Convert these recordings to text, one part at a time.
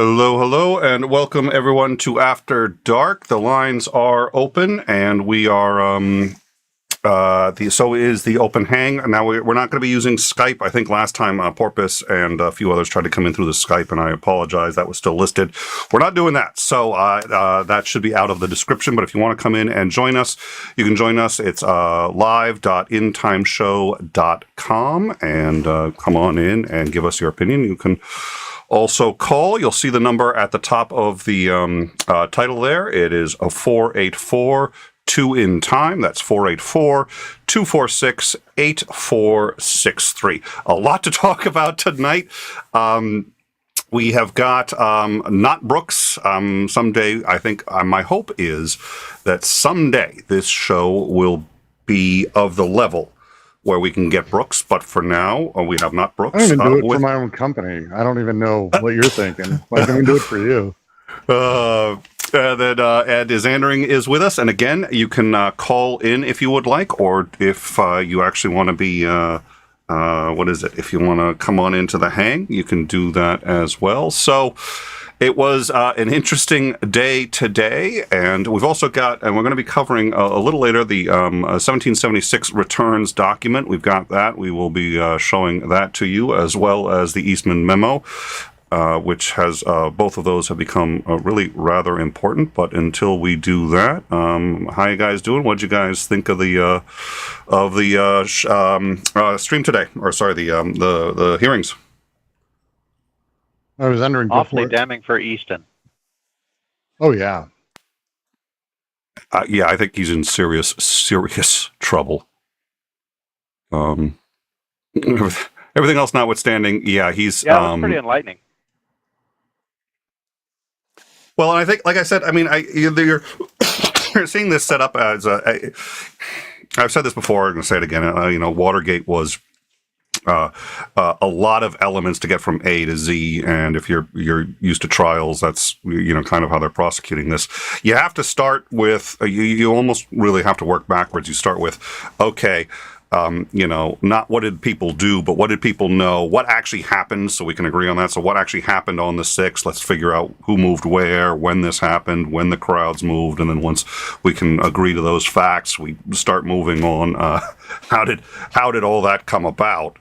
Hello, hello, and welcome everyone to After Dark. The lines are open, and we are, so is the open hang. Now, we're not going to be using Skype. I think last time Porpoise and a few others tried to come in through the Skype, and I apologize, that was still listed. We're not doing that, so that should be out of the description, but if you want to come in and join us, you can join us. It's live.intimeshow.com, and come on in and give us your opinion. You can also call. You'll see the number at the top of the title there. It is a 484-2 in time. That's 484-246-8463. A lot to talk about tonight. We have got not Brooks. Someday, I think my hope is that someday this show will be of the level where we can get Brooks, but for now, we have not Brooks. I don't even do it for my own company. I don't even know what you're thinking. Why don't we do it for you? Ed Isandering is with us, and again, you can call in if you would like, or if you actually want to be, if you want to come on into the hang, you can do that as well. So it was an interesting day today, and we've also got, and we're going to be covering a little later, the 1776 returns document. We've got that. We will be showing that to you, as well as the Eastman Memo, which has, both of those have become really rather important. But until we do that, how you guys doing? What'd you guys think of the stream today? Or sorry, the hearings? I was wondering. Awfully damning for Easton. Oh, yeah. Yeah, I think he's in serious trouble. Everything else notwithstanding, yeah, he's... Yeah, that's pretty enlightening. Well, and I think, like I said, I mean, you're seeing this set up as I've said this before, I'm going to say it again, Watergate was a lot of elements to get from A to Z, and if you're used to trials, that's kind of how they're prosecuting this. You have to start with you almost really have to work backwards. You start with okay, not what did people do, but what did people know? What actually happened, so we can agree on that. So what actually happened on the 6th? Let's figure out who moved where, when this happened, when the crowds moved, and then once we can agree to those facts, we start moving on. How did all that come about?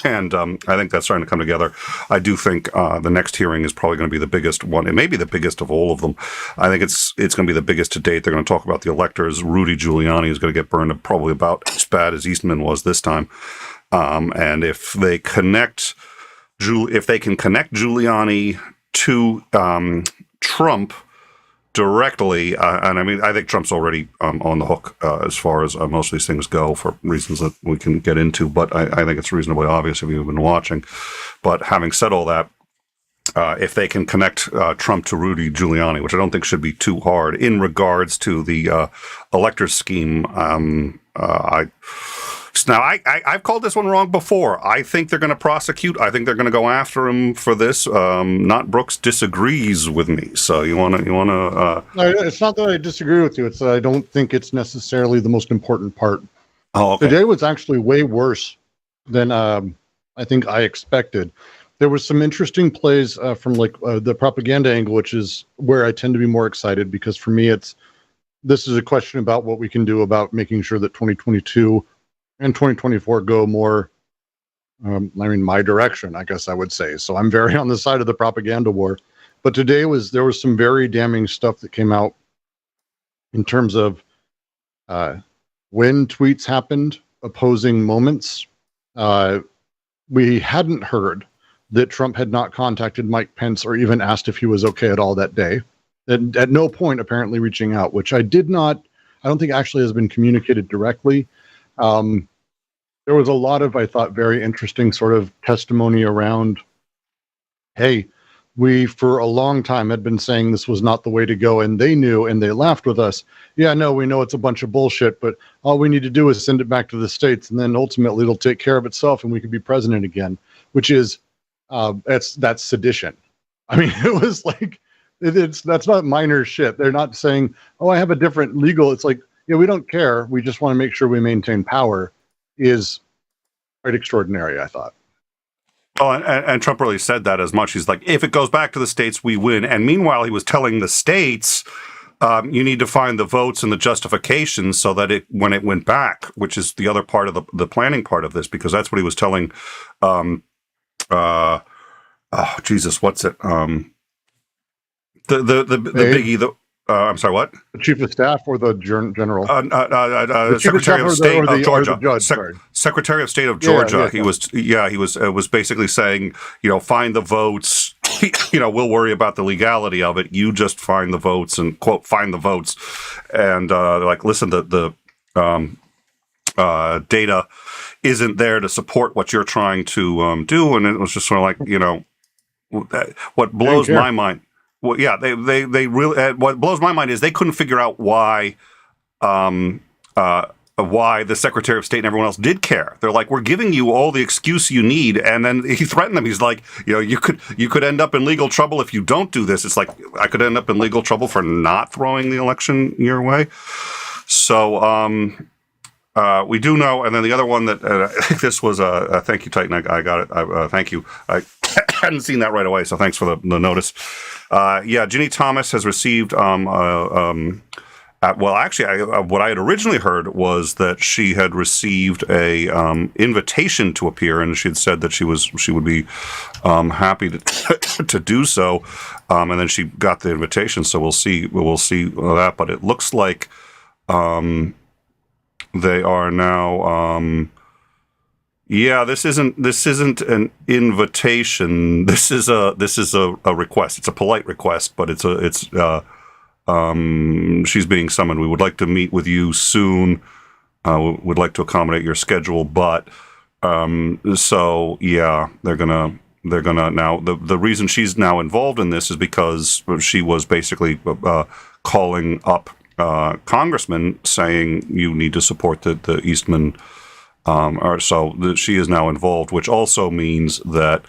And I think that's starting to come together. I do think the next hearing is probably going to be the biggest one. It may be the biggest of all of them. I think it's going to be the biggest to date. They're going to talk about the electors. Rudy Giuliani is going to get burned probably about as bad as Eastman was this time. And if they can connect Giuliani to Trump directly, and I mean, I think Trump's already on the hook as far as most of these things go for reasons that we can get into, but I think it's reasonably obvious if you've been watching. But having said all that, if they can connect Trump to Rudy Giuliani, which I don't think should be too hard in regards to the electors scheme, I've called this one wrong before. I think they're going to prosecute. I think they're going to go after him for this. Not Brooks disagrees with me. So you want to. No, it's not that I disagree with you. It's that I don't think it's necessarily the most important part. Oh, okay. Today was actually way worse than I think I expected. There was some interesting plays from the propaganda angle, which is where I tend to be more excited, because for me, this is a question about what we can do about making sure that 2022 and 2024 go more, my direction, I guess I would say. So I'm very on the side of the propaganda war. But today there was some very damning stuff that came out in terms of when tweets happened, opposing moments. We hadn't heard that Trump had not contacted Mike Pence or even asked if he was okay at all that day. At no point apparently reaching out, which I don't think actually has been communicated directly. There was a lot of, I thought, very interesting sort of testimony around, hey, we for a long time had been saying this was not the way to go, and they knew, and they laughed with us. Yeah, no, we know it's a bunch of bullshit, but all we need to do is send it back to the states, and then ultimately it'll take care of itself, and we can be president again, which is, that's sedition. I mean, it was like, that's not minor shit. They're not saying, oh, I have a different legal. It's like, yeah, we don't care. We just want to make sure we maintain power. Is quite extraordinary, I thought. Oh, and Trump really said that as much. He's like, if it goes back to the states, we win. And meanwhile, he was telling the states, you need to find the votes and the justification so that when it went back, which is the other part of the planning part of this, because that's what he was telling. Oh, Jesus, what's it? The biggie. I'm sorry, what? The chief of staff or the general? The Secretary of State of Georgia. Secretary of State of Georgia. He was basically saying, find the votes. We'll worry about the legality of it. You just find the votes and quote find the votes. And listen, the data isn't there to support what you're trying to do. And it was just sort of like, what blows my mind. Well, yeah, they really. What blows my mind is they couldn't figure out why the Secretary of State and everyone else did care. They're like, we're giving you all the excuse you need, and then he threatened them. He's like, you could end up in legal trouble if you don't do this. It's like I could end up in legal trouble for not throwing the election your way. So we do know, and then the other one that I think this was thank you, Titan. I got it. Thank you. I hadn't seen that right away, so thanks for the notice. Ginny Thomas has received. What I had originally heard was that she had received a invitation to appear, and she had said that she would be happy to do so, and then she got the invitation. So we'll see that. But it looks like they are now. This isn't an invitation. This is a request. It's a polite request, but she's being summoned. We would like to meet with you soon. Would like to accommodate your schedule, but they're gonna now. The reason she's now involved in this is because she was basically calling up congressmen saying you need to support the Eastman. She is now involved, which also means that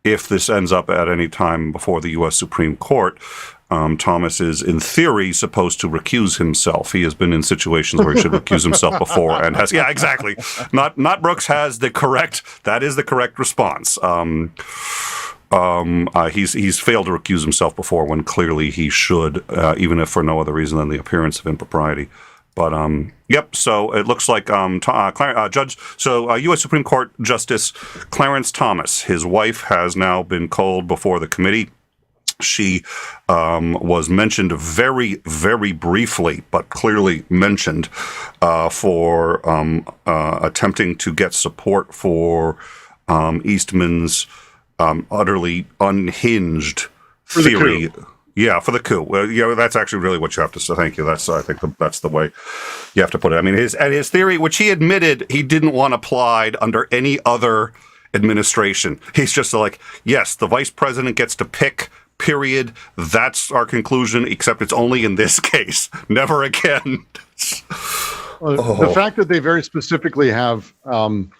if this ends up at any time before the U.S. Supreme Court, Thomas is, in theory, supposed to recuse himself. He has been in situations where he should recuse himself before, and has. Yeah, exactly. Not Brooks has the correct. That is the correct response. He's failed to recuse himself before when clearly he should, even if for no other reason than the appearance of impropriety. But so it looks like U.S. Supreme Court Justice Clarence Thomas, his wife, has now been called before the committee. She was mentioned very, very briefly, but clearly mentioned for attempting to get support for Eastman's utterly unhinged theory. Yeah, for the coup. Well, that's actually really what you have to say. Thank you. I think that's the way you have to put it. I mean, his theory, which he admitted he didn't want applied under any other administration. He's just like, yes, the vice president gets to pick. Period. That's our conclusion. Except it's only in this case. Never again. The fact that they very specifically have. I'm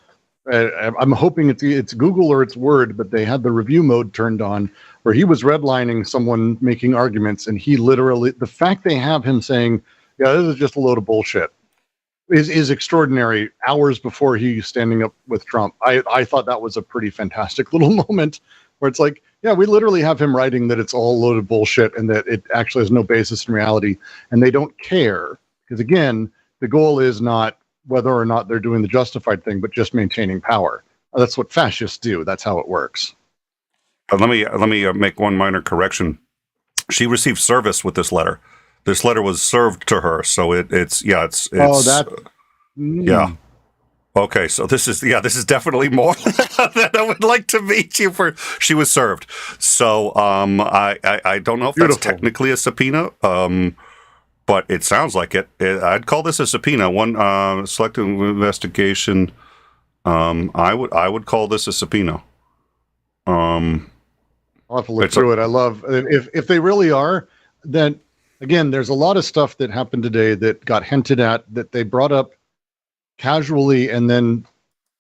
hoping it's Google or it's Word, but they had the review mode turned on where he was redlining someone making arguments, and he literally, the fact they have him saying, yeah, this is just a load of bullshit, is extraordinary. Hours before he's standing up with Trump, I thought that was a pretty fantastic little moment where it's like, yeah, we literally have him writing that it's all a load of bullshit and that it actually has no basis in reality, and they don't care because, again, the goal is not whether or not they're doing the justified thing, but just maintaining power. That's what fascists do. That's how it works. Let me make one minor correction. She received service with this letter. This letter was served to her, so it's. Oh, that. Yeah. Okay, so this is definitely more than I would like to meet you for. She was served, so I don't know if that's technically a subpoena. But it sounds like it. I'd call this a subpoena. One selective investigation. I would call this a subpoena. I'll have to look through it. I love if they really are. Then again, there's a lot of stuff that happened today that got hinted at that they brought up casually, and then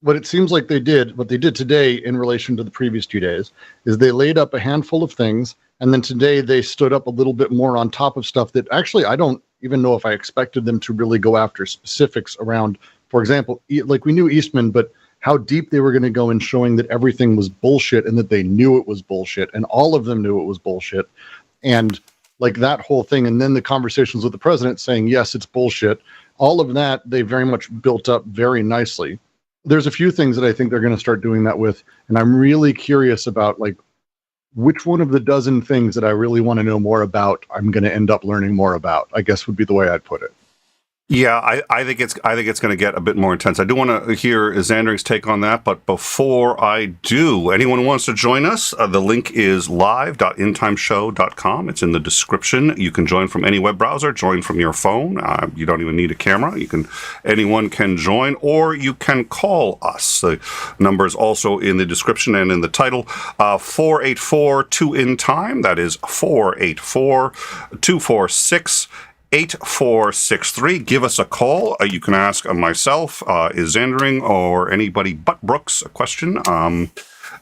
what it seems like what they did today in relation to the previous 2 days is they laid up a handful of things. And then today they stood up a little bit more on top of stuff that actually I don't even know if I expected them to really go after specifics around. For example, like we knew Eastman, but how deep they were going to go in showing that everything was bullshit and that they knew it was bullshit and all of them knew it was bullshit. And like that whole thing. And then the conversations with the president saying, yes, it's bullshit. All of that, they very much built up very nicely. There's a few things that I think they're going to start doing that with. And I'm really curious about like which one of the dozen things that I really want to know more about, I'm going to end up learning more about, I guess would be the way I'd put it. Yeah, I think it's going to get a bit more intense. I do want to hear Xandring's take on that, but before I do, anyone who wants to join us, the link is live.endtimeshow.com. It's in the description. You can join from any web browser, join from your phone. You don't even need a camera. Anyone can join, or you can call us. The number is also in the description and in the title. 484-2-IN-TIME. That is 484-246. 8463. Give us a call. You can ask myself, Xandring, or anybody but Brooks a question.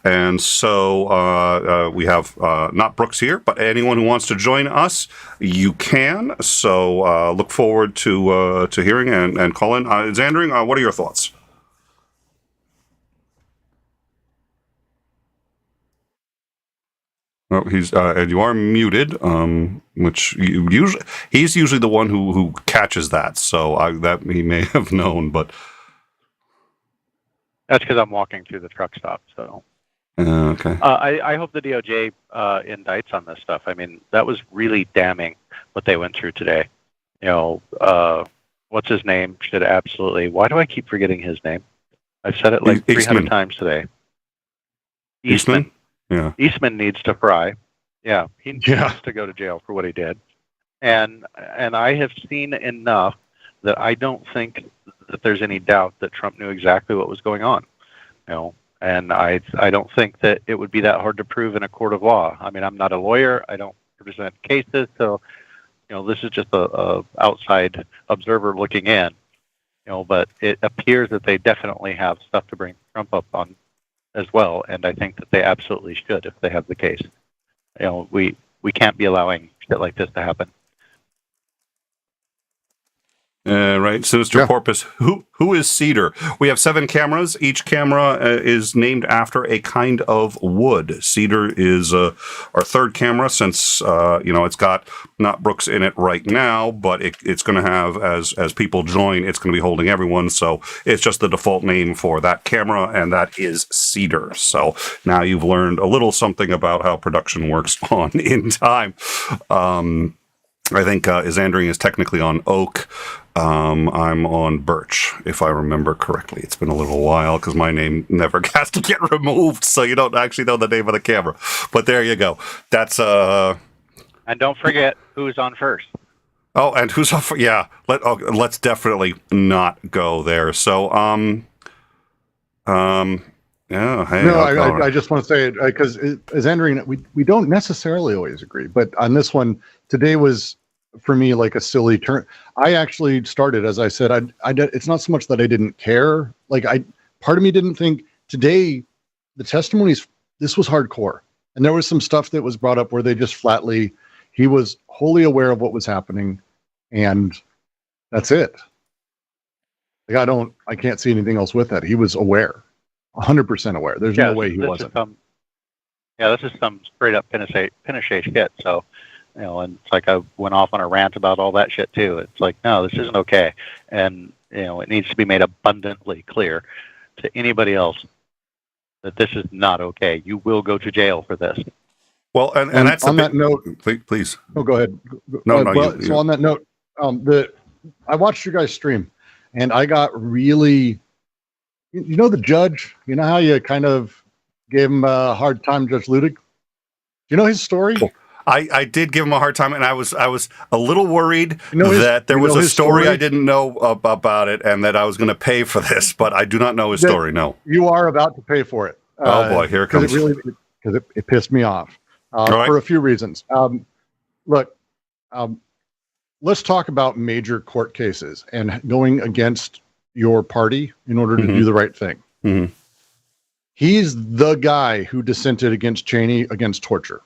And so we have not Brooks here, but anyone who wants to join us, you can. So look forward to hearing and calling. Xandring, what are your thoughts? Oh, and you are muted, which he's usually the one who catches that. So that he may have known, but That's because I'm walking through the truck stop. So okay. I hope the DOJ indicts on this stuff. I mean, that was really damning what they went through today. You know, what's his name? Should absolutely. Why do I keep forgetting his name? I've said it like 300 times today. Eastman. Yeah. Eastman needs to fry. Yeah, he needs to go to jail for what he did. And I have seen enough that I don't think that there's any doubt that Trump knew exactly what was going on. You know, and I don't think that it would be that hard to prove in a court of law. I mean, I'm not a lawyer. I don't represent cases, so you know, this is just a outside observer looking in. You know, but it appears that they definitely have stuff to bring Trump up on as well, and I think that they absolutely should if they have the case. You know, we can't be allowing shit like this to happen. Right, Sinister Porpoise. Who is cedar? We have 7 cameras. Each camera is named after a kind of wood. Cedar is our third camera, since it's got not Brooks in it right now, but it's going to have, as people join, it's going to be holding everyone. So it's just the default name for that camera, and that is cedar. So now you've learned a little something about how production works on In Time. I think Xandring is technically on oak. I'm on birch, if I remember correctly. It's been a little while because my name never has to get removed, so you don't actually know the name of the camera. But there you go. That's And don't forget who's on first. Oh, and who's on first? Yeah. Let's definitely not go there. So yeah. Hey, no, I just want to say, because Xandring, we don't necessarily always agree, but on this one, today was, for me, like a silly turn. I actually started, as I said, it's not so much that I didn't care. Like part of me didn't think today, the testimonies, this was hardcore. And there was some stuff that was brought up where they just flatly, he was wholly aware of what was happening. And that's it. Like, I can't see anything else with that. He was aware, 100% aware. There's no way he wasn't. This is some straight up Pinochet shit. So, you know, and it's like I went off on a rant about all that shit too. It's like, no, this isn't okay. And, you know, it needs to be made abundantly clear to anybody else that this is not okay. You will go to jail for this. Well, and that's on that note, please. Oh, go ahead. So on that note, I watched you guys stream, and I got really, you know, the judge. You know how you kind of gave him a hard time, Judge Ludig. Do you know his story? Cool. I did give him a hard time, and I was a little worried that there was a story I didn't know about it, and that I was going to pay for this, but I do not know his story. No, you are about to pay for it. Oh boy, here it comes. Because it pissed me off for a few reasons. Look, let's talk about major court cases and going against your party in order to do the right thing. Mm-hmm. He's the guy who dissented against Cheney against torture.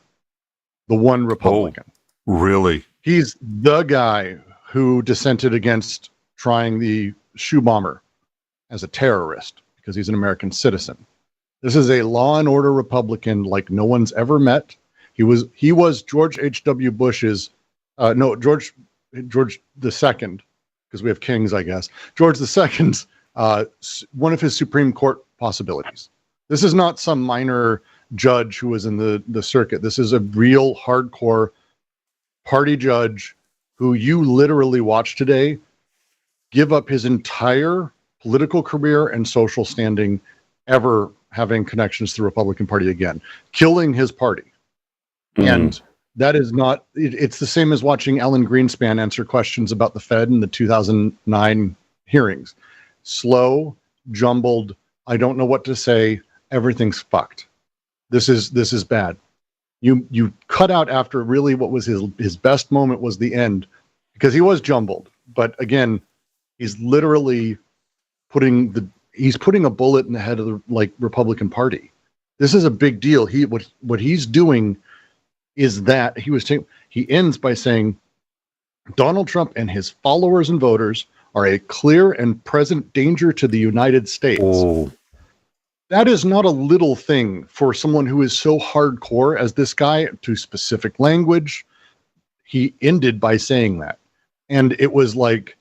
The one Republican. Oh, really? He's the guy who dissented against trying the shoe bomber as a terrorist, because he's an American citizen. This is a law and order Republican like no one's ever met. He was George H.W. Bush's, George the Second, because we have kings, I guess. George the Second's, one of his Supreme Court possibilities. This is not some minor judge who was in the circuit. This is a real hardcore party judge who you literally watch today give up his entire political career and social standing, ever having connections to the Republican Party again, killing his party. And that is not, it's the same as watching Ellen Greenspan answer questions about the Fed in the 2009 hearings. Slow, jumbled, I don't know what to say, everything's fucked. This is bad. You cut out after really what was his best moment was the end, because he was jumbled. But again, he's literally putting a bullet in the head of the Republican Party. This is a big deal. What he's doing is that he ends by saying Donald Trump and his followers and voters are a clear and present danger to the United States. Oh. That is not a little thing for someone who is so hardcore as this guy to specific language. He ended by saying that. And it was like,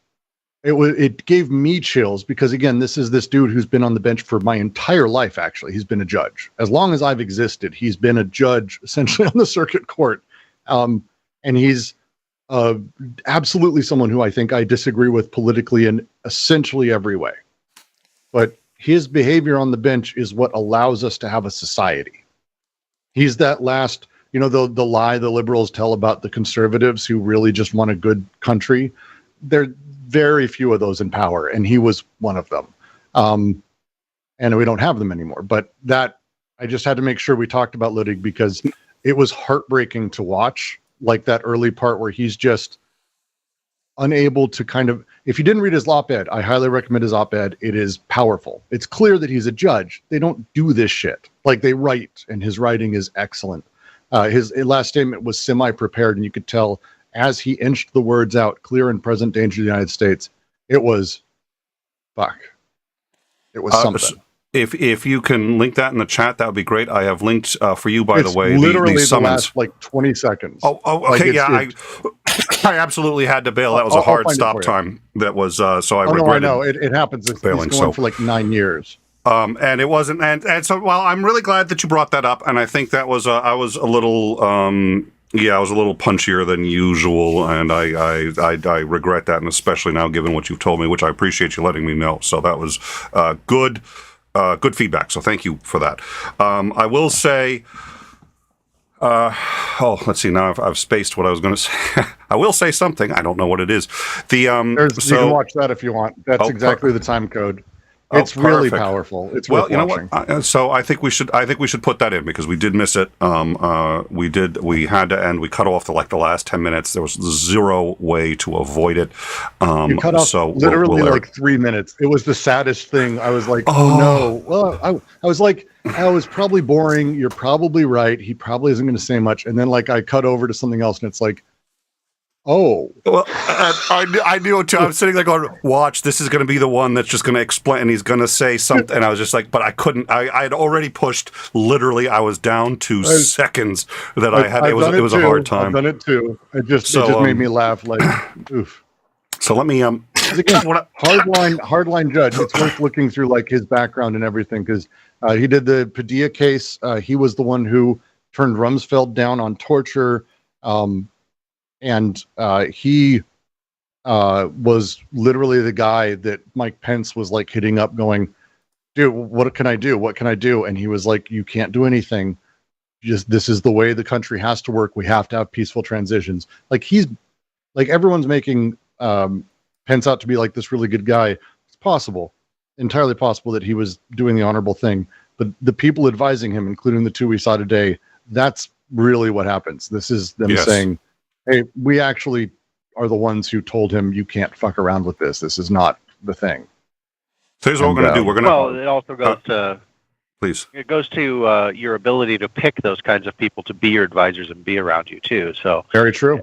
it gave me chills, because again, this is this dude who's been on the bench for my entire life. Actually, he's been a judge as long as I've existed. He's been a judge essentially on the circuit court, and he's absolutely someone who I think I disagree with politically in essentially every way. But his behavior on the bench is what allows us to have a society. He's that last, the lie the liberals tell about the conservatives who really just want a good country. They're very few of those in power, and he was one of them. And we don't have them anymore. But that, I just had to make sure we talked about Luttig, because it was heartbreaking to watch, like that early part where he's just unable to kind of, if you didn't read his op-ed, I highly recommend his op-ed. It is powerful. It's clear that he's a judge. They don't do this shit. Like, they write, and his writing is excellent. His last statement was semi-prepared, and you could tell as he inched the words out, clear and present danger to the United States, it was, fuck. It was something. If you can link that in the chat, that would be great. I have linked for you, by the way, literally the summons. Last 20 seconds. Oh, okay, I absolutely had to bail. That was a hard stop time. That was so I regretted. No, I know it happens. It's going for 9 years. And it wasn't, and so, well, I'm really glad that you brought that up, and I think that was I was a little I was a little punchier than usual, and I regret that, and especially now, given what you've told me, which I appreciate you letting me know. So that was good feedback. So thank you for that. I will say, let's see. Now I've spaced what I was going to say. I will say something. I don't know what it is. You can watch that if you want. That's exactly the time code. It's really powerful. It's worth watching. What? So I think we should put that in, because we did miss it. We had to end. We cut off the last 10 minutes. There was zero way to avoid it. You cut off literally 3 minutes. It was the saddest thing. I was like, oh no. Well, I was like, I was probably boring. You're probably right. He probably isn't going to say much. And then I cut over to something else, and it's like, oh. Well, I knew it too. I was sitting there going, watch, this is going to be the one that's just going to explain, and he's going to say something. And I was just like, but I couldn't. I had already pushed, literally, I was down to seconds that I had. It was a hard time. I've done it too. It just made me laugh like, oof. So let me, again, hardline judge. It's worth looking through his background and everything, because he did the Padilla case. He was the one who turned Rumsfeld down on torture. And he was literally the guy that Mike Pence was hitting up going, dude, what can I do? What can I do? And he was like, you can't do anything. This is the way the country has to work. We have to have peaceful transitions. Everyone's making Pence out to be this really good guy. It's possible, entirely possible, that he was doing the honorable thing. But the people advising him, including the two we saw today, that's really what happens. This is them saying, hey, we actually are the ones who told him you can't fuck around with this. This is not the thing. So here's what we're going to do. We're going to. Well, it also goes to. Please. It goes to your ability to pick those kinds of people to be your advisors and be around you too. So very true.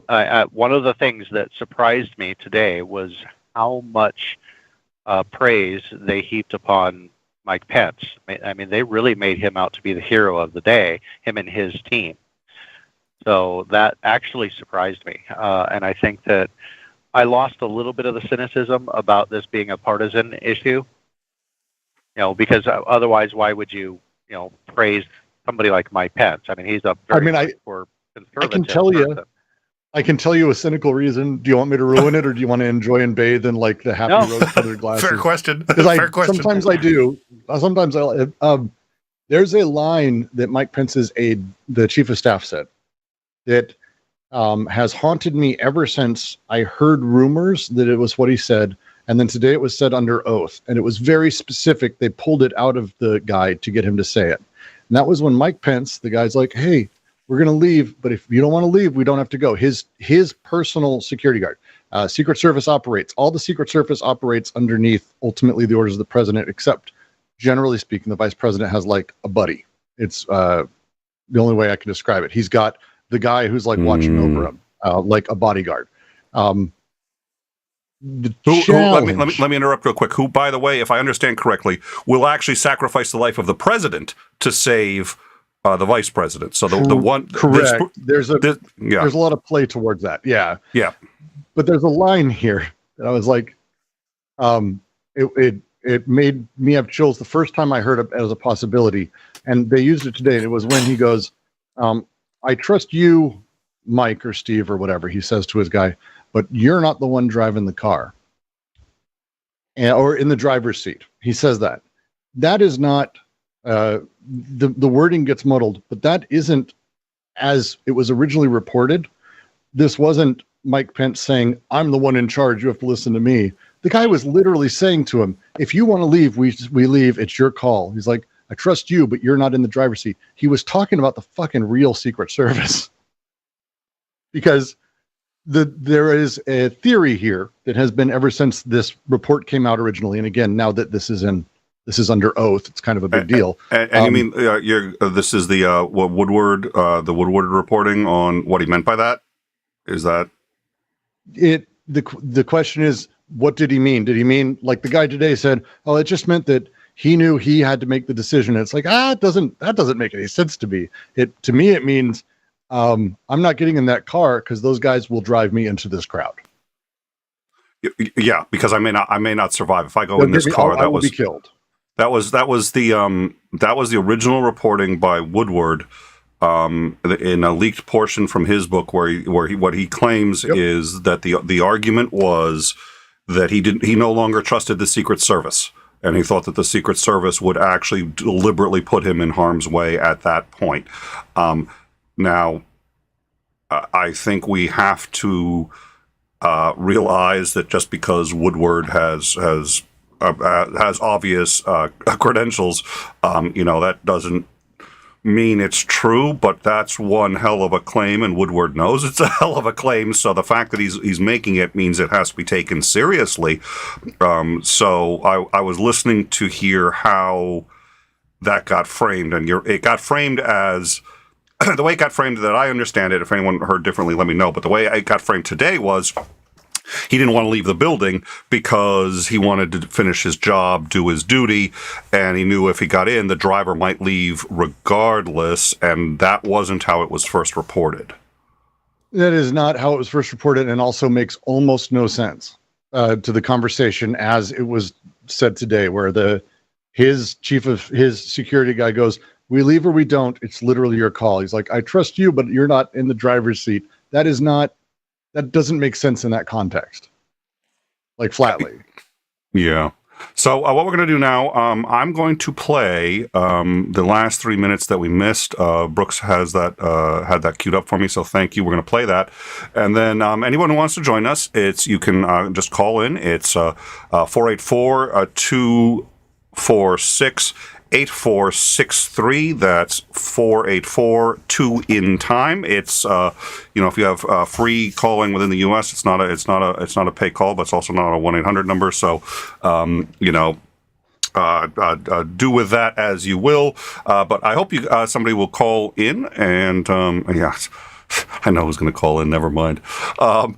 One of the things that surprised me today was how much praise they heaped upon Mike Pence. I mean, they really made him out to be the hero of the day, him and his team. So that actually surprised me. And I think that I lost a little bit of the cynicism about this being a partisan issue, because otherwise, why would you, praise somebody like Mike Pence? I mean, he's a very hardcore conservative. I can tell you a cynical reason. Do you want me to ruin it, or do you want to enjoy and bathe in like the happy rose-colored glasses? Fair question. Because sometimes I do. Sometimes there's a line that Mike Pence's aide, the chief of staff, said that has haunted me ever since I heard rumors that it was what he said, and then today it was said under oath, and it was very specific. They pulled it out of the guy to get him to say it, and that was when Mike Pence, the guy's like, "Hey, we're going to leave, but if you don't want to leave, we don't have to go." His personal security guard, Secret Service operates. All the Secret Service operates underneath, ultimately, the orders of the president, except, generally speaking, the vice president has like a buddy. It's the only way I can describe it. He's got the guy who's like watching over him, like a bodyguard. Let me interrupt real quick. Who, by the way, if I understand correctly, will actually sacrifice the life of the president to save the vice president. So the one correct. There's a lot of play towards that. Yeah. But there's a line here that I was like, it made me have chills the first time I heard it as a possibility, and they used it today. And it was when he goes, "I trust you, Mike or Steve or whatever," he says to his guy, "but you're not the one driving the car, or in the driver's seat." He says that. That is not. The wording gets muddled, but that isn't as it was originally reported. This wasn't Mike Pence saying, "I'm the one in charge, you have to listen to me." The guy was literally saying to him, "If you want to leave, we leave. It's your call." He's like, "I trust you, but you're not in the driver's seat." He was talking about the fucking real Secret Service. Because there is a theory here that has been ever since this report came out originally, and again, now that this is under oath, it's kind of a big deal. And you mean this is the Woodward, the Woodward reporting on what he meant by that? Is that it? The question is, what did he mean? Did he mean, like the guy today said, "Oh, it just meant that he knew he had to make the decision"? And it's like, that doesn't make any sense to me. To me, it means I'm not getting in that car because those guys will drive me into this crowd. Yeah, because I may not survive if I go in this car. I will be killed. That was the original reporting by Woodward in a leaked portion from his book where he what he claims is that the argument was that he no longer trusted the Secret Service, and he thought that the Secret Service would actually deliberately put him in harm's way at that point. Now, I think we have to realize that just because Woodward has obvious credentials, that doesn't mean it's true, but that's one hell of a claim, and Woodward knows it's a hell of a claim, so the fact that he's making it means it has to be taken seriously. So I was listening to hear how that got framed, and it got framed as the way it got framed that I understand it. If anyone heard differently, let me know, but the way it got framed today was he didn't want to leave the building because he wanted to finish his job, do his duty, and he knew if he got in, the driver might leave regardless, and that wasn't how it was first reported. That is not how it was first reported, and also makes almost no sense to the conversation as it was said today, where his chief of his security guy goes, "We leave or we don't. It's literally your call." He's like, "I trust you, but you're not in the driver's seat." That doesn't make sense in that context. Like, flatly. Yeah. So what we're going to do now, I'm going to play the last 3 minutes that we missed. Brooks has had that queued up for me, so thank you. We're going to play that. And then anyone who wants to join us, you can just call in. It's 484-246 8463. That's 484-2 in time. It's if you have free calling within the U.S., it's not a pay call, but it's also not a 1-800 number. So do with that as you will. But I hope somebody will call in and I know who's going to call in. Never mind. So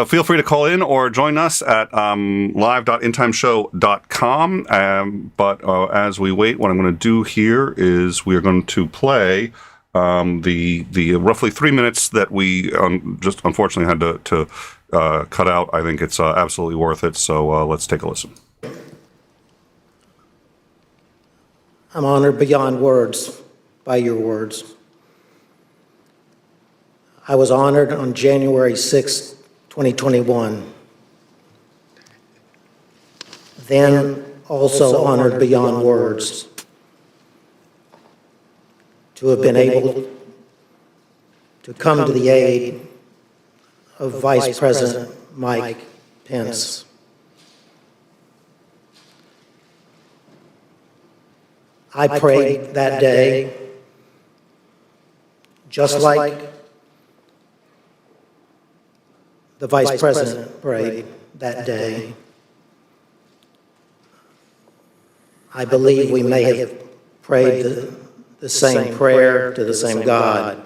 feel free to call in or join us at live.intimeshow.com. But as we wait, what I'm going to do here is we are going to play the roughly 3 minutes that we just unfortunately had to cut out. I think it's absolutely worth it. So let's take a listen. I'm honored beyond words by your words. I was honored on January 6, 2021. Then also honored beyond words to have been able to come to the aid of Vice President Mike Pence. I prayed that day, just like the Vice President prayed that day. I believe we may have prayed the same prayer to the same God.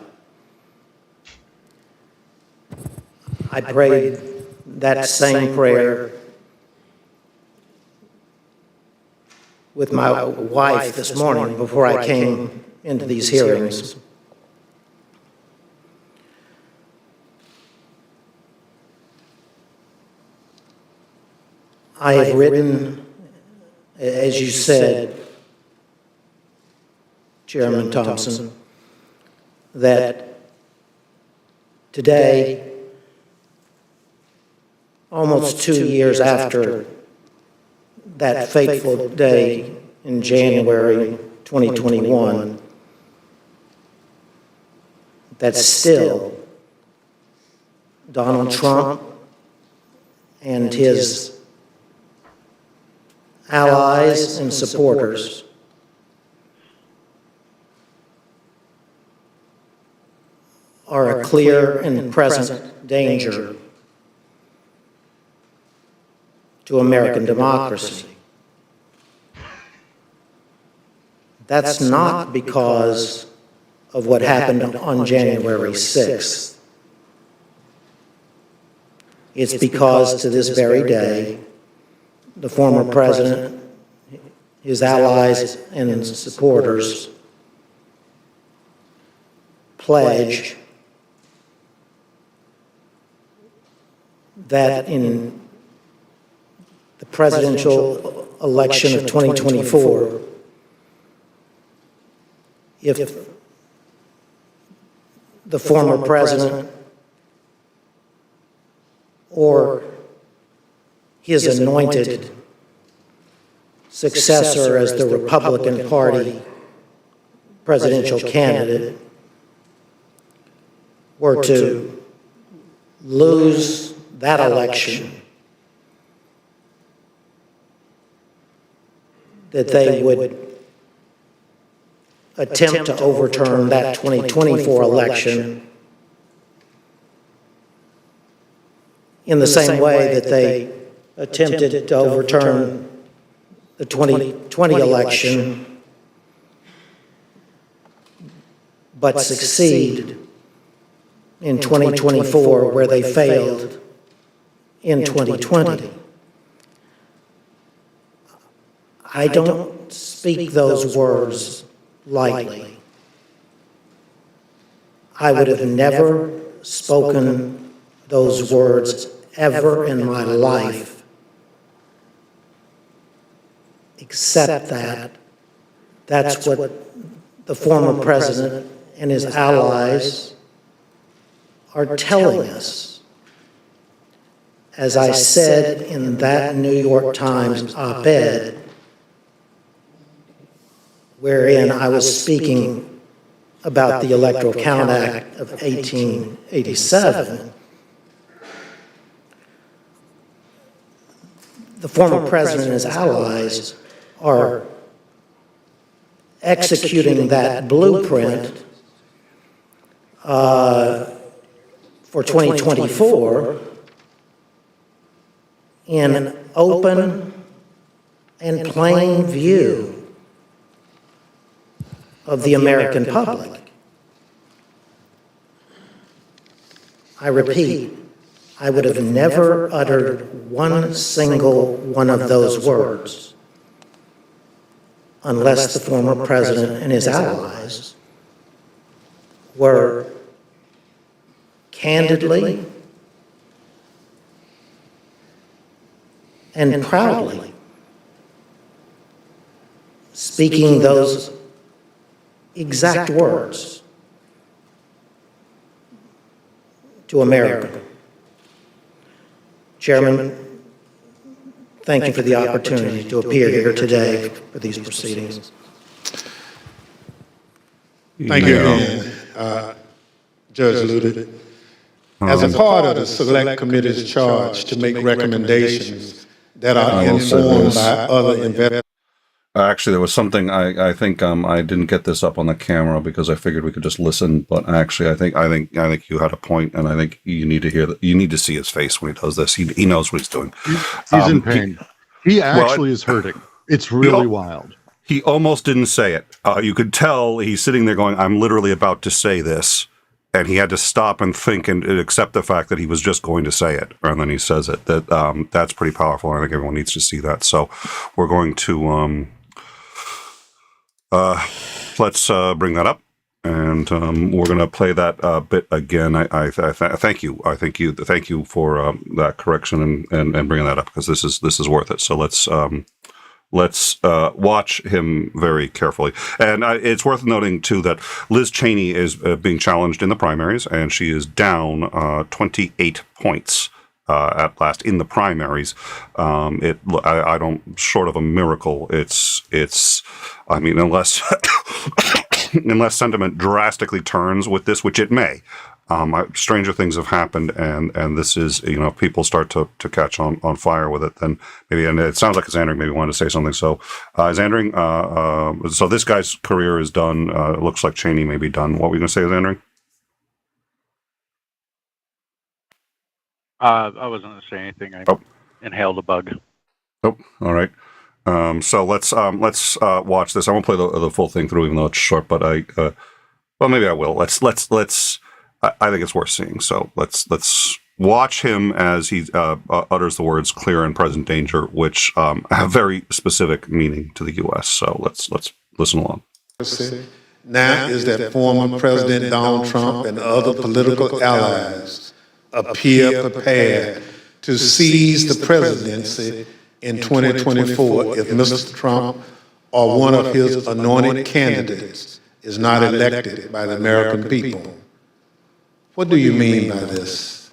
I prayed that same prayer with my wife this morning before I came into these hearings. I have written, as you said, Chairman Thompson, that today, almost 2 years after that fateful day in January 2021, that still Donald Trump and his allies and supporters are a clear and present danger to American democracy. That's not because of what happened on January 6th. It's because to this very day, the former president, his allies and his supporters pledge that in the presidential election of 2024, if the former president or his anointed successor as the Republican Party presidential candidate were to lose that election, that they would attempt to overturn that 2024 election in the same way that they attempted to overturn the 2020 election, but succeed in 2024 where they failed in 2020. I don't speak those words lightly. I would have never spoken those words ever in my life, except that that's what the former president and his allies are telling us. As I said in that New York Times op-ed, wherein I was speaking about the Electoral Count Act of 1887, the former president and his allies are executing that blueprint for 2024 in open and plain view of the American public. I repeat, I would have never uttered one single one of those words unless the former president and his allies were candidly and proudly speaking those exact words to America. Chairman, thank you for the opportunity to appear here today for these proceedings. Thank you again, Judge Luder. As a part of the Select Committee's charge to make recommendations that are informed by other investigators. Actually, there was something I think I didn't get this up on the camera because I figured we could just listen. But actually, I think you had a point, and I think you need to hear that. You need to see his face when he does this. He knows what he's doing. He's in pain. He actually is hurting. It's really wild. He almost didn't say it. You could tell he's sitting there going, "I'm literally about to say this," and he had to stop and think and accept the fact that he was just going to say it, and then he says it. That's pretty powerful. I think everyone needs to see that. So we're going to. Let's bring that up, and we're going to play that bit again. I thank you. Thank you for that correction and bringing that up, because this is worth it. So let's watch him very carefully. And it's worth noting too that Liz Cheney is being challenged in the primaries, and she is down 28 points. At last in the primaries. I don't, short of a miracle, I mean, unless unless sentiment drastically turns with this, which it may. Stranger things have happened, and this is, if people start to catch on fire with it, then maybe, and it sounds like Zandring maybe wanted to say something. So, Zandring, so this guy's career is done. It looks like Cheney may be done. What were you going to say, Zandring? I wasn't going to say anything. I inhaled a bug. Oh, all right. So let's watch this. I won't play the full thing through, even though it's short. But well, maybe I will. Let's. I think it's worth seeing. So let's watch him as he utters the words "clear and present danger," which have very specific meaning to the U.S. So let's listen along. Now is that former President Donald Trump and other political allies appear prepared to seize the presidency in 2024 if Mr. Trump or one of his anointed candidates is not elected by the American people. What do you mean by this?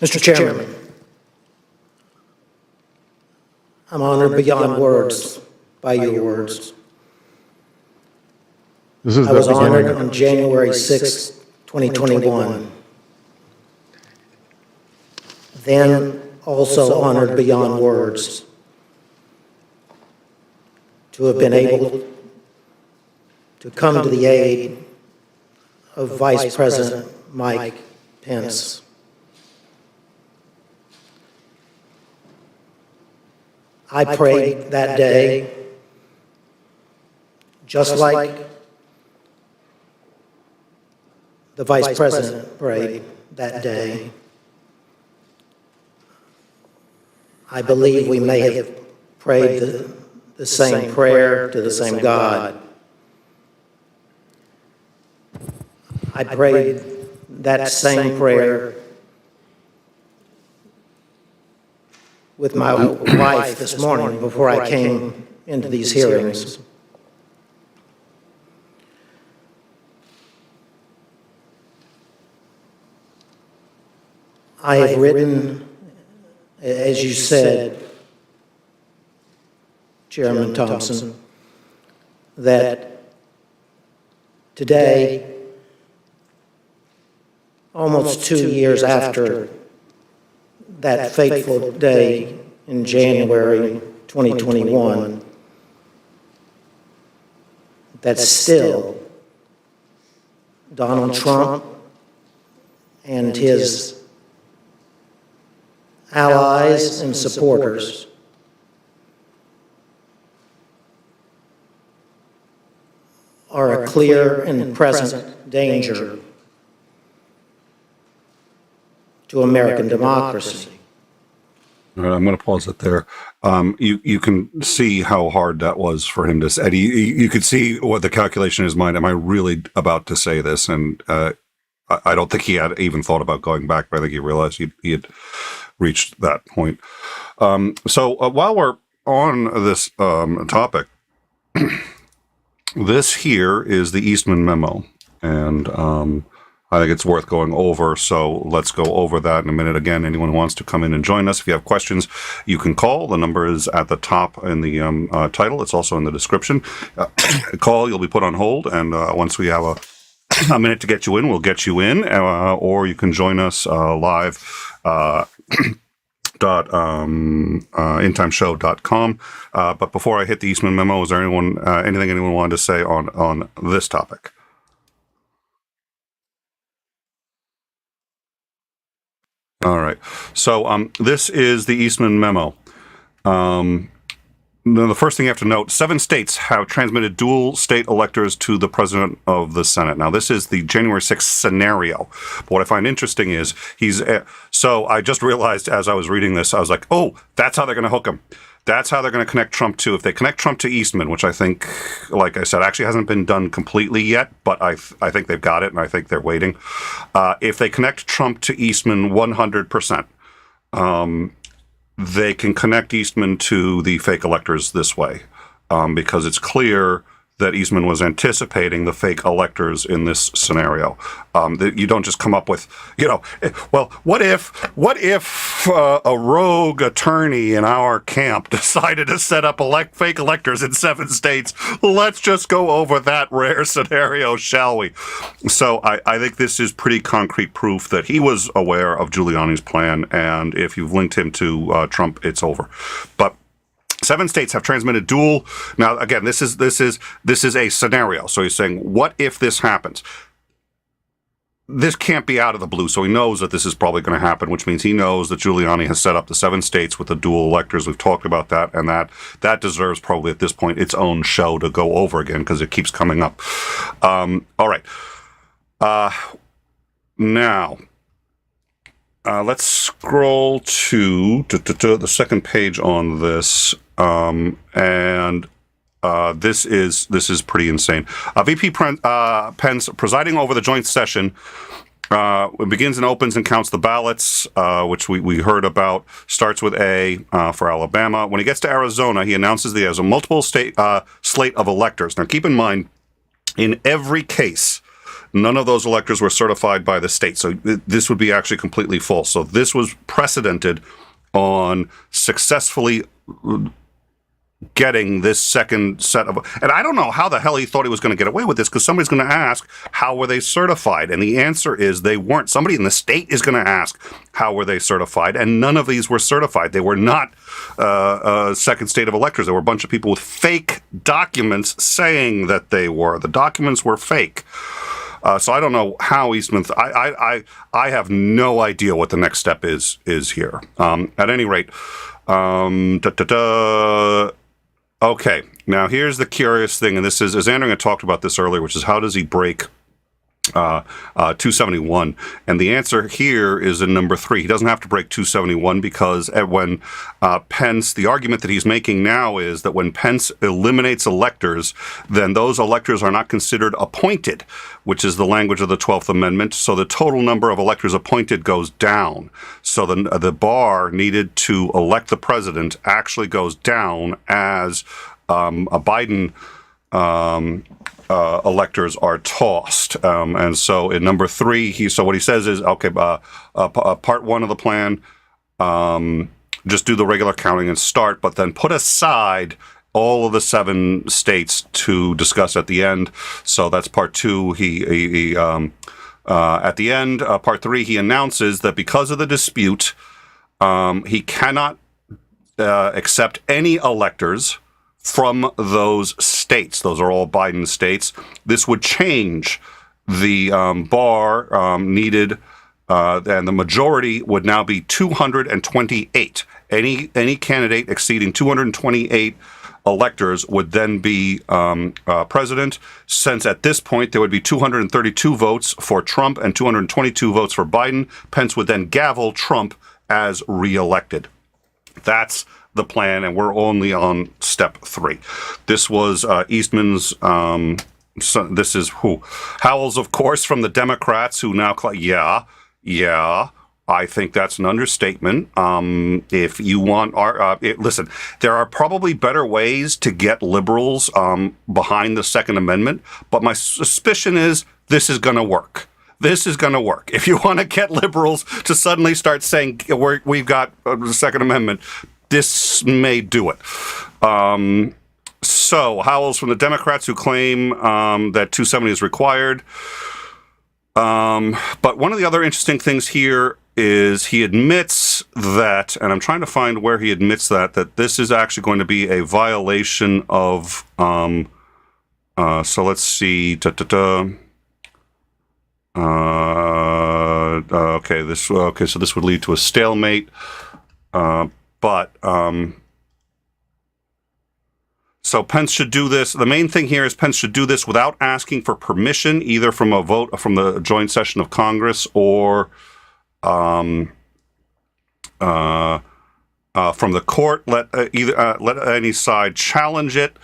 Mr. Chairman, I'm honored beyond words by your words. I was honored on January 6, 2021. Then also honored beyond words to have been able to come to the aid of Vice President Mike Pence. I prayed that day, just like the Vice President prayed that day. I believe we may have prayed the same prayer to the same God. I prayed that same prayer with my wife this morning before I came into these hearings. I have written, as you said, Chairman Thompson, that today, almost 2 years after that fateful day in January 2021, that still Donald Trump and his allies and supporters clear and present danger to American democracy. All right, I'm going to pause it there. You can see how hard that was for him to say. You could see what the calculation in his mind. Am I really about to say this? And I don't think he had even thought about going back, but I think he realized he had reached that point. So while we're on this topic, this here is the Eastman Memo, and I think it's worth going over, so let's go over that in a minute. Again, anyone who wants to come in and join us, if you have questions, you can call. The number is at the top in the title. It's also in the description. Call, you'll be put on hold, and once we have a minute to get you in, we'll get you in, or you can join us live intimeshow.com. But before I hit the Eastman Memo, is there anything anyone wanted to say on this topic? All right. So this is the Eastman Memo. The first thing you have to note, 7 states have transmitted dual state electors to the president of the Senate. Now, this is the January 6th scenario. But what I find interesting is so I just realized as I was reading this, I was like, oh, that's how they're going to hook him. That's how they're going to connect Trump to, if they connect Trump to Eastman, which I think, like I said, actually hasn't been done completely yet, but I think they've got it, and I think they're waiting. If they connect Trump to Eastman 100%, they can connect Eastman to the fake electors this way, because it's clear that Eastman was anticipating the fake electors in this scenario. That you don't just come up with, well, what if a rogue attorney in our camp decided to set up fake electors in 7 states? Let's just go over that rare scenario, shall we? So I think this is pretty concrete proof that he was aware of Giuliani's plan, and if you've linked him to Trump, it's over. But 7 states have transmitted dual. Now, again, this is a scenario. So he's saying, what if this happens? This can't be out of the blue. So he knows that this is probably going to happen, which means he knows that Giuliani has set up the 7 states with the dual electors. We've talked about that, and that deserves probably at this point its own show to go over again because it keeps coming up. All right. Now. Let's scroll to the second page on this, and this is pretty insane. VP Pence presiding over the joint session begins and opens and counts the ballots, which we heard about. Starts with A for Alabama. When he gets to Arizona, he announces that he has a multiple state slate of electors. Now, keep in mind, in every case, none of those electors were certified by the state, so this would be actually completely false. So this was precedented on successfully getting this second set of, and I don't know how the hell he thought he was going to get away with this, because somebody's going to ask, how were they certified? And the answer is they weren't. Somebody in the state is going to ask, how were they certified? And none of these were certified. They were not a second state of electors. There were a bunch of people with fake documents saying that they were. The documents were fake. So I don't know how Eastman. I have no idea what the next step is here. At any rate, okay. Now here's the curious thing, and this is, as Andrew had talked about this earlier, which is how does he break 271? And the answer here is in number 3. He doesn't have to break 271 because when Pence, the argument that he's making now is that when Pence eliminates electors, then those electors are not considered appointed, which is the language of the 12th Amendment. So the total number of electors appointed goes down. So the bar needed to elect the president actually goes down as a Biden electors are tossed. And so in number 3, so what he says is, okay, part 1 of the plan, just do the regular counting and start, but then put aside all of the 7 states to discuss at the end. So that's part 2. He at the end, part 3, he announces that because of the dispute, he cannot accept any electors from those states. Those are all Biden states. This would change the bar needed, and the majority would now be 228. any candidate exceeding 228 electors would then be president. Since at this point there would be 232 votes for Trump and 222 votes for Biden, Pence would then gavel Trump as reelected. That's the plan, and we're only on step 3. This was Eastman's. So this is who? Howells, of course, from the Democrats, who now yeah. I think that's an understatement. If you want listen, there are probably better ways to get liberals behind the Second Amendment, but my suspicion is this is going to work. This is going to work. If you want to get liberals to suddenly start saying we've got the Second Amendment, this may do it. So Howells from the Democrats, who claim that 270 is required. But one of the other interesting things here is he admits that, and I'm trying to find where he admits that this is actually going to be a violation of, so let's see, okay, so this would lead to a stalemate, so Pence should do this. The main thing here is Pence should do this without asking for permission, either from a vote from the joint session of Congress or from the court. Let any side challenge it.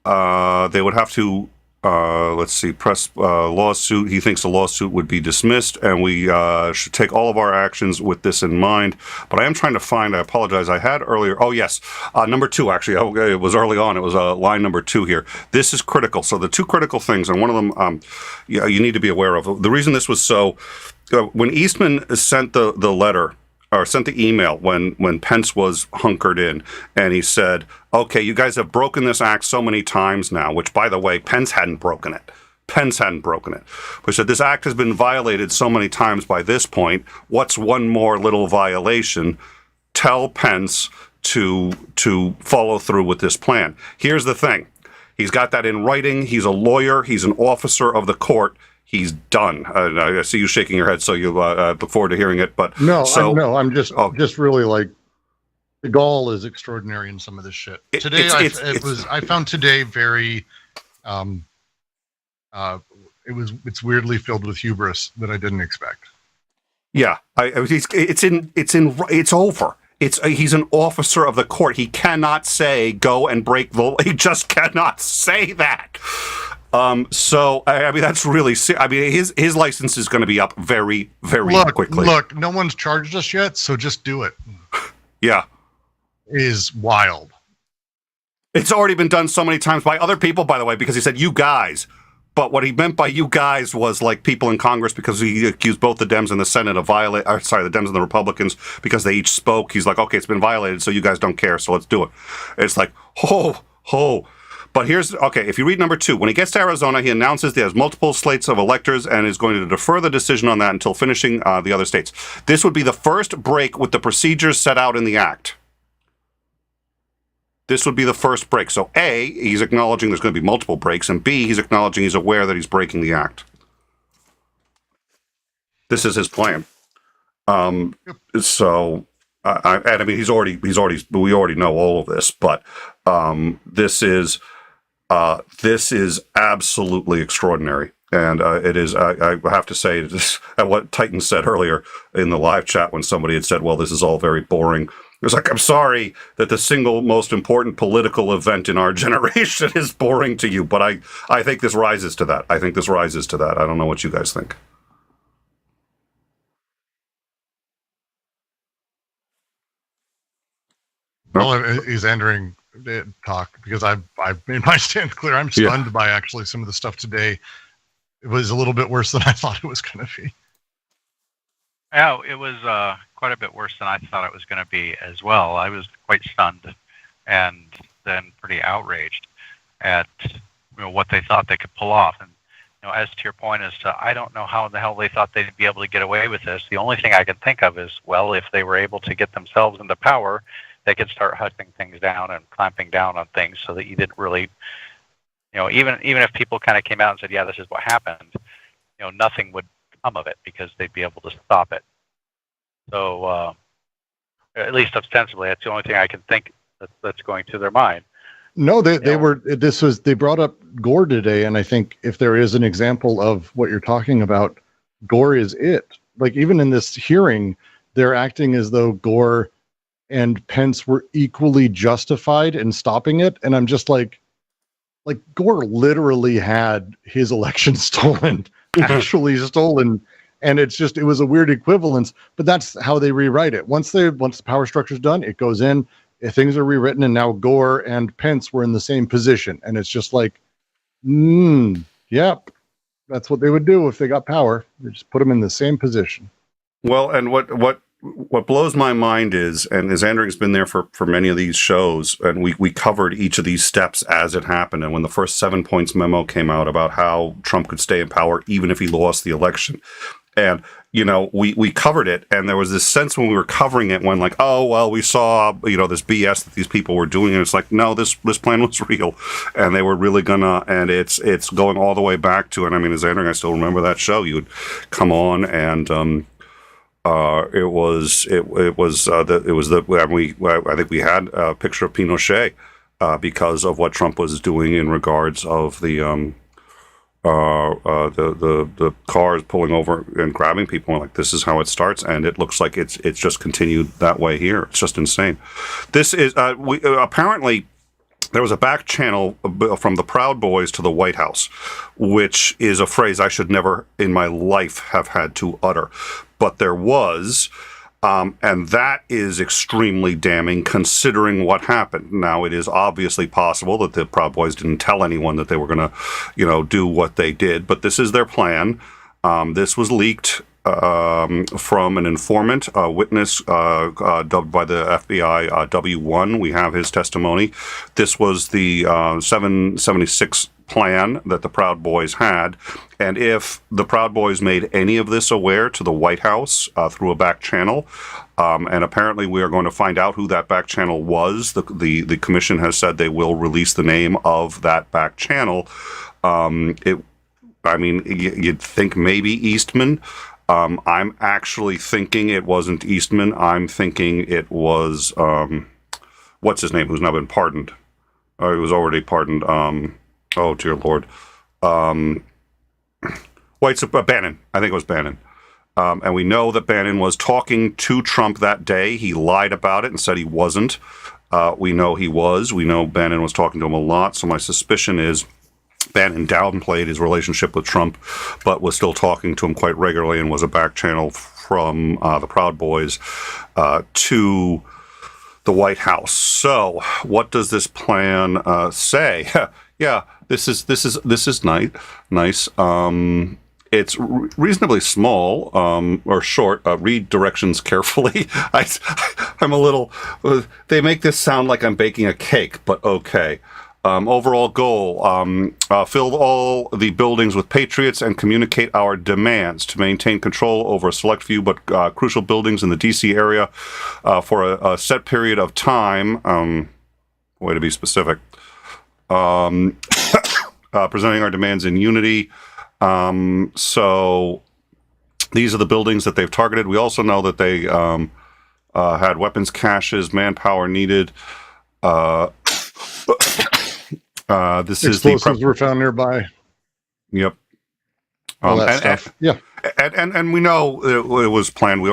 They would have to press lawsuit. He thinks the lawsuit would be dismissed, and we should take all of our actions with this in mind. But I am trying to find, I apologize, I had earlier, oh yes, number 2 actually, it was early on, it was line number 2 here. This is critical. So the 2 critical things, and one of them you need to be aware of. The reason this was so, when Eastman sent the letter, or sent the email when Pence was hunkered in, and he said, okay, you guys have broken this act so many times now, which, by the way, Pence hadn't broken it. But he said, this act has been violated so many times by this point. What's one more little violation? Tell Pence to follow through with this plan. Here's the thing. He's got that in writing. He's a lawyer. He's an officer of the court. He's done. I see you shaking your head, so you look forward to hearing it. But I'm just really like, the gall is extraordinary in some of this shit. Today, I found today very, it's weirdly filled with hubris that I didn't expect. Yeah, it's over. He's an officer of the court. He cannot say go and break the law. He just cannot say that. So I mean that's really. I mean his license is going to be up very, very quickly. Look, no one's charged us yet, so just do it. Yeah, is wild. It's already been done so many times by other people, by the way, because he said you guys. But what he meant by you guys was like people in Congress, because he accused both the Dems and the Senate of the Dems and the Republicans, because they each spoke. He's like, okay, it's been violated, so you guys don't care, so let's do it. It's like, ho. But here's, okay, if you read number 2, when he gets to Arizona, he announces he has multiple slates of electors and is going to defer the decision on that until finishing the other states. This would be the first break with the procedures set out in the act. This would be the first break. So A, he's acknowledging there's going to be multiple breaks, and B, he's acknowledging he's aware that he's breaking the act. This is his plan. So, I mean, we already know all of this, but this is absolutely extraordinary. And it is, I have to say, what Titan said earlier in the live chat when somebody had said, well, this is all very boring. It was like, I'm sorry that the single most important political event in our generation is boring to you, but I think this rises to that. I don't know what you guys think. Well, he's entering talk because I've made my stand clear. I'm stunned by actually some of the stuff today. It was a little bit worse than I thought it was going to be. Yeah, it was quite a bit worse than I thought it was going to be as well. I was quite stunned and then pretty outraged at what they thought they could pull off. And as to your point as to, I don't know how in the hell they thought they'd be able to get away with this. The only thing I could think of is, well, if they were able to get themselves into power, they could start hunting things down and clamping down on things so that you didn't really, even if people kind of came out and said, yeah, this is what happened, nothing would come of it because they'd be able to stop it. So At least ostensibly, that's the only thing I can think that's going through their mind. No, they know. were. They brought up Gore today, and I think if there is an example of what you're talking about, Gore is it. Like even in this hearing, they're acting as though Gore and Pence were equally justified in stopping it, and I'm just like Gore literally had his election stolen, actually stolen, and it was a weird equivalence. But that's how they rewrite it. Once the power structure's done, it goes in. Things are rewritten, and now Gore and Pence were in the same position, and it's just like, yep, that's what they would do if they got power. They just put them in the same position. Well, and what blows my mind is, and as Andrew's been there for many of these shows, and we covered each of these steps as it happened, and when the first 7 points memo came out about how Trump could stay in power even if he lost the election, and we covered it, and there was this sense when we were covering it when like, oh, well, we saw, this BS that these people were doing, and it's like, no, this plan was real, and they were really gonna, and it's going all the way back to, and I mean, as Andrew and I still remember that show, you would come on, and I think we had a picture of Pinochet because of what Trump was doing in regards of the cars pulling over and grabbing people. Like, this is how it starts, and it looks like it's just continued that way here. It's just insane. This is apparently there was a back channel from the Proud Boys to the White House, which is a phrase I should never in my life have had to utter, but there was. And that is extremely damning considering what happened. Now, it is obviously possible that the Proud Boys didn't tell anyone that they were going to, do what they did, but this is their plan. This was leaked from an informant, a witness dubbed by the FBI W1. We have his testimony. This was the 776 plan that the Proud Boys had, and if the Proud Boys made any of this aware to the White House through a back channel, and apparently we are going to find out who that back channel was. The commission has said they will release the name of that back channel. You'd think maybe Eastman. I'm actually thinking it wasn't Eastman. I'm thinking it was what's his name, who's now been pardoned. He was already pardoned. Oh, dear Lord. Bannon. I think it was Bannon. And we know that Bannon was talking to Trump that day. He lied about it and said he wasn't. We know he was. We know Bannon was talking to him a lot. So my suspicion is Bannon downplayed his relationship with Trump, but was still talking to him quite regularly and was a back channel from the Proud Boys to the White House. So what does this plan say? Yeah, this is nice. It's reasonably small or short. Read directions carefully. I'm a little. They make this sound like I'm baking a cake, but okay. Overall goal: fill all the buildings with patriots and communicate our demands to maintain control over a select few but crucial buildings in the D.C. area for a set period of time. Way to be specific. Presenting our demands in unity. So these are the buildings that they've targeted. We also know that they had weapons caches, manpower needed. This explosives were found nearby. Yep. All that stuff. Yeah. And we know it was planned. We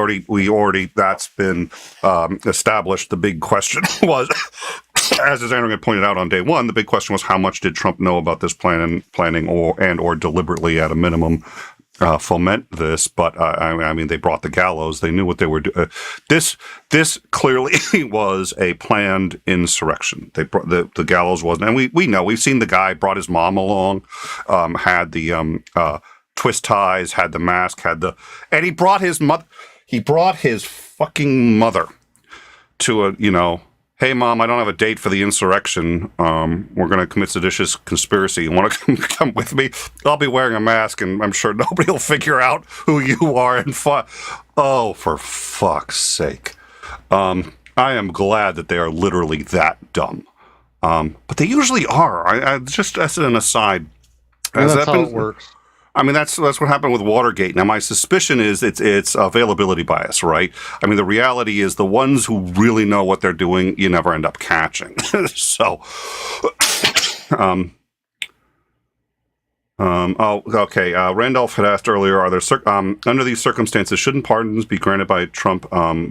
already that's been established. The big question was, as Andrew had pointed out on day one, the big question was how much did Trump know about this planning or deliberately at a minimum foment this? But I mean, they brought the gallows. They knew what they were doing. This clearly was a planned insurrection. They brought the gallows wasn't, and we know we've seen the guy brought his mom along, had the twist ties, had the mask, and he brought his mother. He brought his fucking mother to hey, Mom, I don't have a date for the insurrection. We're going to commit seditious conspiracy. You want to come with me? I'll be wearing a mask, and I'm sure nobody will figure out who you are. Oh, for fuck's sake. I am glad that they are literally that dumb. But they usually are. I just as an aside. That's how it works. I mean, that's what happened with Watergate. Now, my suspicion is it's availability bias, right? I mean, the reality is the ones who really know what they're doing, you never end up catching. So, okay. Randolph had asked earlier, are there under these circumstances, shouldn't pardons be granted by Trump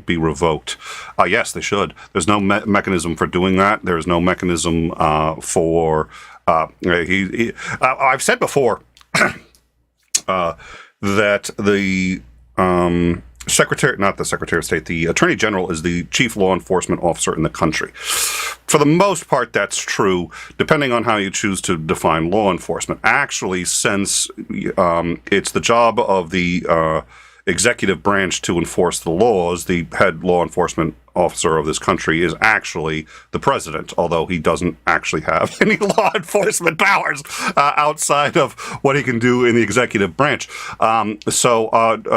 be revoked? Yes, they should. There's no mechanism for doing that. There's no mechanism for I've said before that the not the Secretary of State, the Attorney General is the chief law enforcement officer in the country. For the most part, that's true, depending on how you choose to define law enforcement. Actually, since it's the job of the executive branch to enforce the laws, the head law enforcement officer of this country is actually the president, although he doesn't actually have any law enforcement powers outside of what he can do in the executive branch. So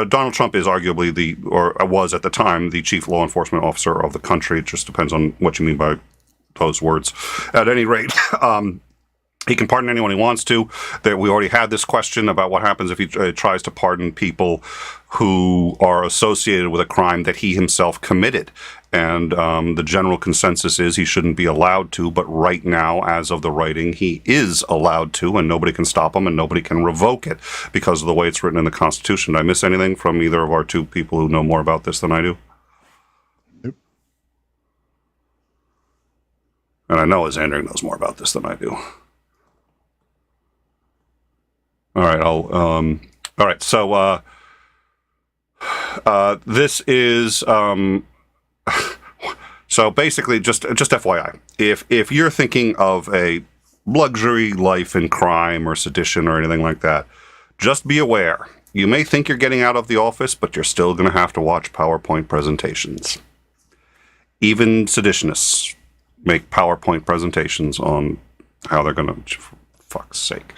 Donald Trump is arguably or was at the time, the chief law enforcement officer of the country. It just depends on what you mean by those words. At any rate, he can pardon anyone he wants to. We already had this question about what happens if he tries to pardon people who are associated with a crime that he himself committed. And the general consensus is he shouldn't be allowed to, but right now, as of the writing, he is allowed to, and nobody can stop him and nobody can revoke it because of the way it's written in the Constitution. Did I miss anything from either of our two people who know more about this than I do? Nope. And I know Andrew knows more about this than I do. All right, all right. So this is so basically just FYI. If you're thinking of a luxury life in crime or sedition or anything like that, just be aware. You may think you're getting out of the office, but you're still going to have to watch PowerPoint presentations. Even seditionists make PowerPoint presentations on how they're going to. Fuck's sake.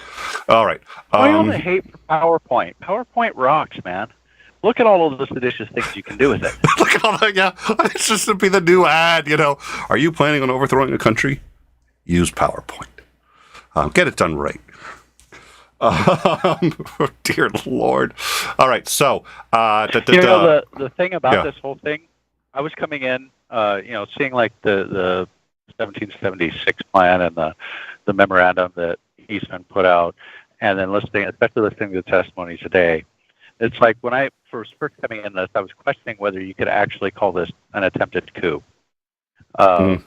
All right. I only hate PowerPoint. PowerPoint rocks, man. Look at all of the seditious things you can do with it. Look at all that, yeah. It's just to be the new ad, you know. Are you planning on overthrowing a country? Use PowerPoint. Get it done right. Dear Lord. All right, so... the thing about this whole thing, I was coming in, seeing like the 1776 plan and the memorandum that Eastman put out, and then especially listening to the testimony today. It's like when I first coming in this, I was questioning whether you could actually call this an attempted coup. So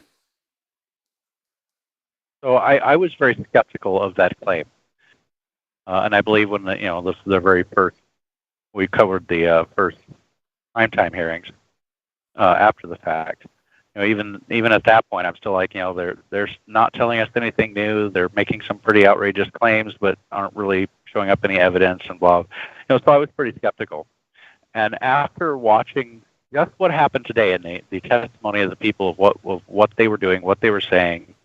I was very skeptical of that claim, and I believe when this is the very first we covered the first primetime hearings after the fact. Even at that point, I'm still like, they're not telling us anything new. They're making some pretty outrageous claims, but aren't really showing up any evidence and blah. So I was pretty skeptical. And after watching just what happened today and the testimony of the people of what they were doing, what they were saying,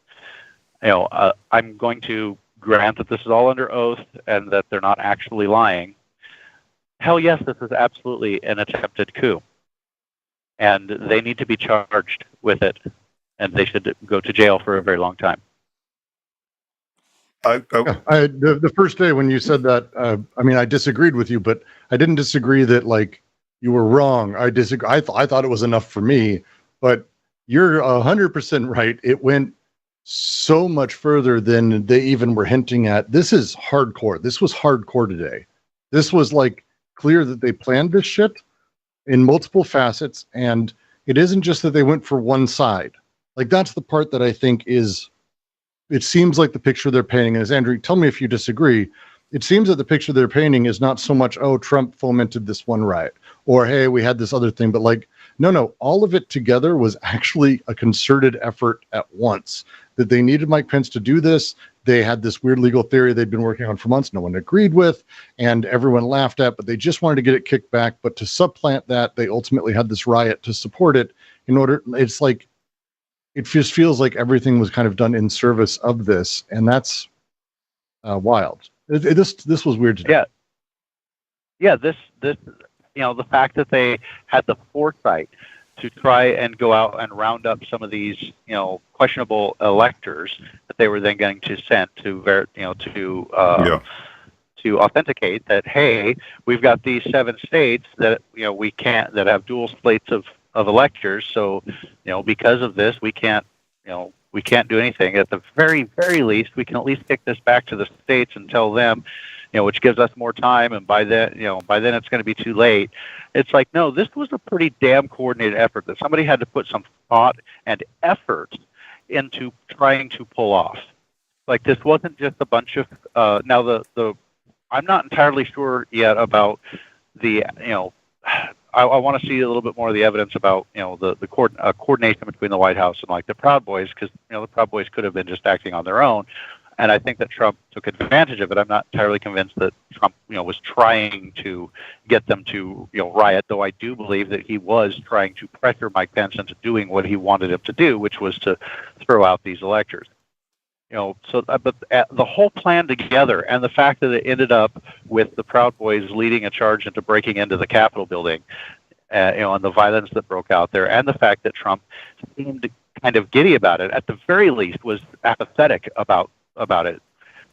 I'm going to grant that this is all under oath and that they're not actually lying. Hell yes, this is absolutely an attempted coup. And they need to be charged with it, and they should go to jail for a very long time. The first day when you said that, I disagreed with you, but I didn't disagree that like you were wrong. I thought it was enough for me, but you're 100% right. It went so much further than they even were hinting at. This is hardcore. This was hardcore today. This was like clear that they planned this shit in multiple facets, and it isn't just that they went for one side. Like, that's the part that I think is, it seems like the picture they're painting is, Andrew, tell me if you disagree, it seems that the picture they're painting is not so much, oh, Trump fomented this one riot, or hey, we had this other thing, but like, no, all of it together was actually a concerted effort at once, that they needed Mike Pence to do this. They had this weird legal theory they'd been working on for months, no one agreed with, and everyone laughed at, but they just wanted to get it kicked back. But to supplant that, they ultimately had this riot to support it it's like, it just feels like everything was kind of done in service of this, and that's wild. This was weird today. Yeah, this the fact that they had the foresight to try and go out and round up some of these, questionable electors that they were then going to send to to authenticate that, hey, we've got these 7 states that we can't, that have dual slates of electors, so because of this we can't do anything. At the very least, we can at least kick this back to the states and tell them, which gives us more time, and by then it's going to be too late. It's like, no, this was a pretty damn coordinated effort that somebody had to put some thought and effort into trying to pull off. Like, this wasn't just a bunch of now the I'm not entirely sure yet about the I want to see a little bit more of the evidence about the coordination between the White House and like the Proud Boys, because the Proud Boys could have been just acting on their own, and I think that Trump took advantage of it. I'm not entirely convinced that Trump was trying to get them to riot, though I do believe that he was trying to pressure Mike Pence into doing what he wanted him to do, which was to throw out these electors. But the whole plan together, and the fact that it ended up with the Proud Boys leading a charge into breaking into the Capitol building, and the violence that broke out there, and the fact that Trump seemed kind of giddy about it, at the very least was apathetic about it,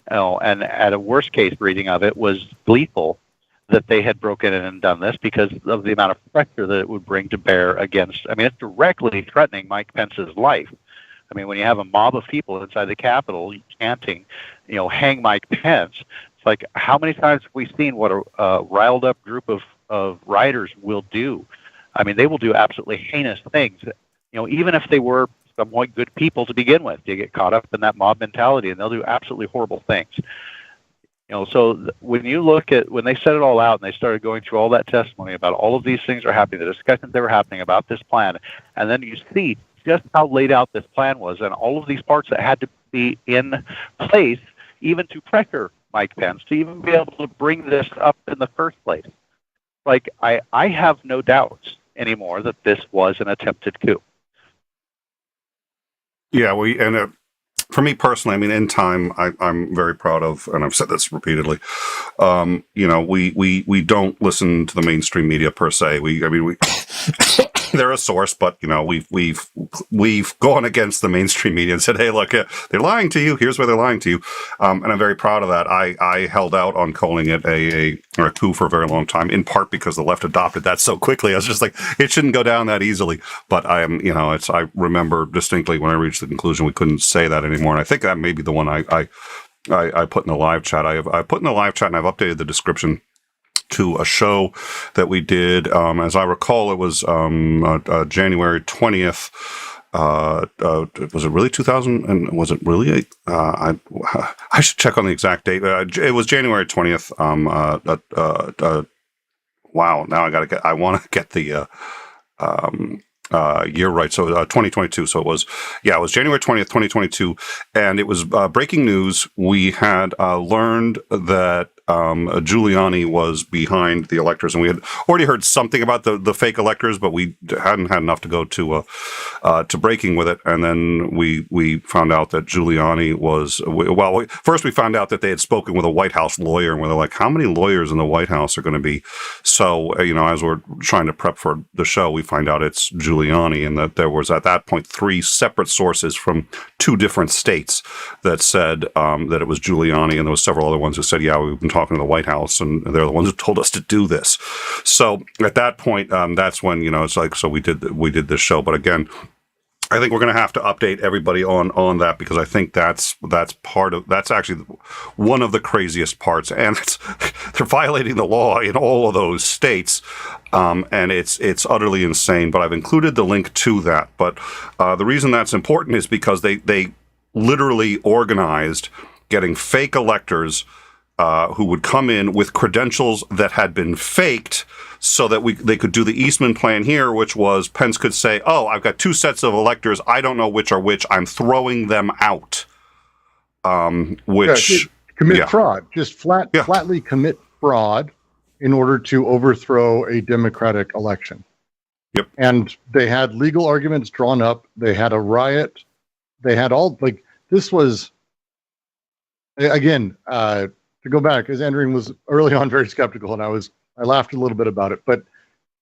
and at a worst case reading of it was gleeful that they had broken in and done this because of the amount of pressure that it would bring to bear against. I mean, it's directly threatening Mike Pence's life. I mean, when you have a mob of people inside the Capitol chanting, hang Mike Pence, it's like, how many times have we seen what a riled up group of rioters will do? I mean, they will do absolutely heinous things, even if they were somewhat good people to begin with. They get caught up in that mob mentality, and they'll do absolutely horrible things. So when you look at, when they set it all out and they started going through all that testimony about all of these things are happening, the discussions that were happening about this plan, and then you see just how laid out this plan was and all of these parts that had to be in place even to pressure Mike Pence to even be able to bring this up in the first place. Like, I have no doubts anymore that this was an attempted coup. Yeah, for me personally, I mean, in time, I'm very proud of, and I've said this repeatedly. We don't listen to the mainstream media per se. We they're a source, but we've gone against the mainstream media and said, hey, look, they're lying to you. Here's where they're lying to you, and I'm very proud of that. I held out on calling it a coup for a very long time, in part because the left adopted that so quickly. I was just like, it shouldn't go down that easily. But I remember distinctly when I reached the conclusion we couldn't say that anymore, and I think that may be the one I put in the live chat. I put in the live chat, and I've updated the description to a show that we did. As I recall, it was January 20th. Was it really 2000? And was it really? I should check on the exact date. It was January 20th. Wow. Now I want to get the year right. So 2022. So it was January 20th, 2022. And it was breaking news. We had learned that Giuliani was behind the electors, and we had already heard something about the fake electors, but we hadn't had enough to go to breaking with it. And then we found out that Giuliani was, first we found out that they had spoken with a White House lawyer, and we were like, how many lawyers in the White House are going to be? So, as we're trying to prep for the show, we find out it's Giuliani, and that there was at that point 3 separate sources from 2 different states that said that it was Giuliani, and there was several other ones who said, yeah, we've been talking to the White House, and they're the ones who told us to do this. So at that point, that's when it's like, so we did this show. But again, I think we're going to have to update everybody on that, because I think that's actually one of the craziest parts, and they're violating the law in all of those states, and it's utterly insane. But I've included the link to that. But the reason that's important is because they literally organized getting fake electors who would come in with credentials that had been faked, so that they could do the Eastman plan here, which was Pence could say, oh, I've got 2 sets of electors. I don't know which are which. I'm throwing them out. Commit fraud. Just flatly commit fraud in order to overthrow a democratic election. Yep. And they had legal arguments drawn up. They had a riot. They had this was, again, to go back, as Andrew was early on very skeptical, and I laughed a little bit about it, but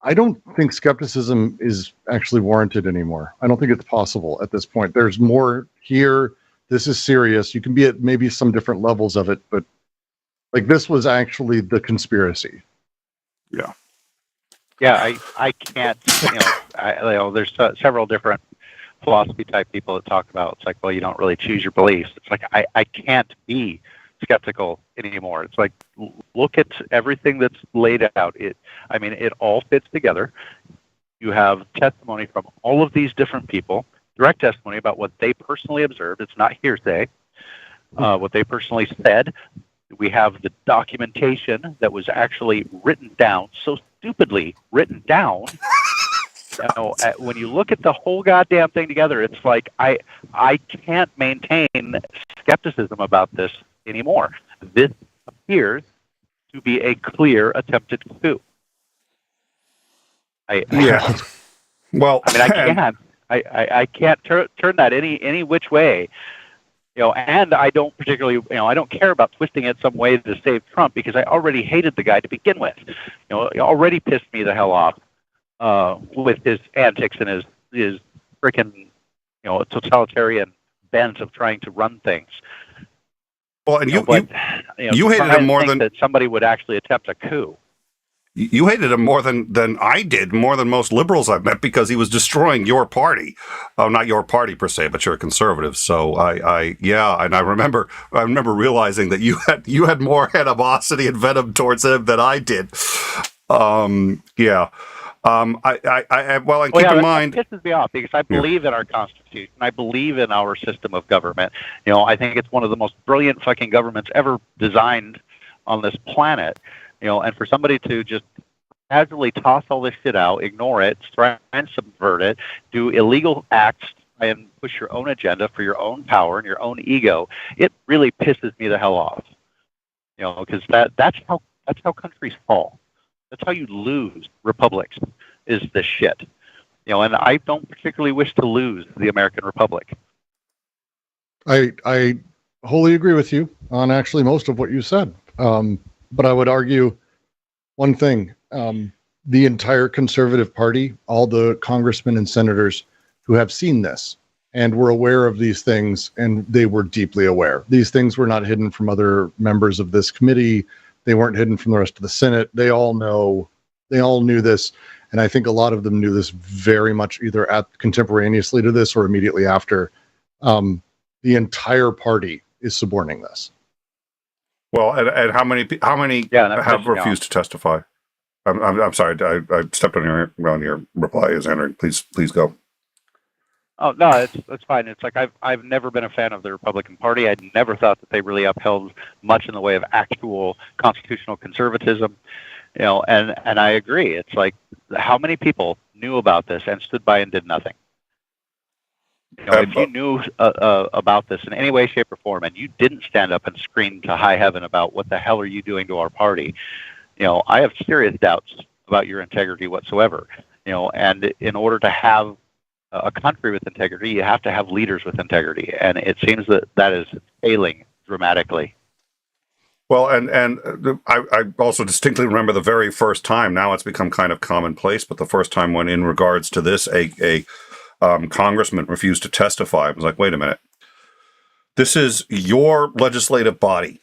I don't think skepticism is actually warranted anymore. I don't think it's possible at this point. There's more here. This is serious. You can be at maybe some different levels of it, but Like, this was actually the conspiracy. Yeah. Yeah, I can't, there's several different philosophy type people that talk about, it's like, well, you don't really choose your beliefs. It's like, I can't be skeptical anymore. It's like, look at everything that's laid out. It all fits together. You have testimony from all of these different people, direct testimony about what they personally observed. It's not hearsay. What they personally said. We have the documentation that was actually written down, so stupidly written down. When you look at the whole goddamn thing together, it's like I can't maintain skepticism about this anymore. This appears to be a clear attempted coup. Well, I can't turn that any which way. And I don't particularly, I don't care about twisting it some way to save Trump, because I already hated the guy to begin with. He already pissed me the hell off with his antics and his freaking, totalitarian bent of trying to run things. Well, and you hated him more than that somebody would actually attempt a coup. You hated him more than I did, more than most liberals I've met, because he was destroying your party. Oh, not your party per se, but you're a conservative. So and I remember realizing that you had more animosity and venom towards him than I did. And keep in mind, that pisses me off, because I believe in our Constitution. I believe in our system of government. I think it's one of the most brilliant fucking governments ever designed on this planet. And for somebody to just casually toss all this shit out, ignore it, try and subvert it, do illegal acts, try and push your own agenda for your own power and your own ego, it really pisses me the hell off. Because that's how countries fall. That's how you lose republics, is this shit. And I don't particularly wish to lose the American Republic. I wholly agree with you on actually most of what you said. But I would argue one thing. The entire Conservative Party, all the congressmen and senators who have seen this and were aware of these things, and they were deeply aware. These things were not hidden from other members of this committee. They weren't hidden from the rest of the Senate. They all knew this. And I think a lot of them knew this very much either contemporaneously to this or immediately after. The entire party is suborning this. Well, and how many have refused to testify? I'm sorry, I stepped on your reply, is Henry. Please go. Oh no, it's fine. It's like I've never been a fan of the Republican Party. I never thought that they really upheld much in the way of actual constitutional conservatism. And I agree. It's like, how many people knew about this and stood by and did nothing? If you knew about this in any way, shape, or form, and you didn't stand up and scream to high heaven about what the hell are you doing to our party, I have serious doubts about your integrity whatsoever. And in order to have a country with integrity, you have to have leaders with integrity, and it seems that is failing dramatically. Well, and I also distinctly remember the very first time. Now it's become kind of commonplace, but the first time when, in regards to this, a congressman refused to testify. I was like, wait a minute. This is your legislative body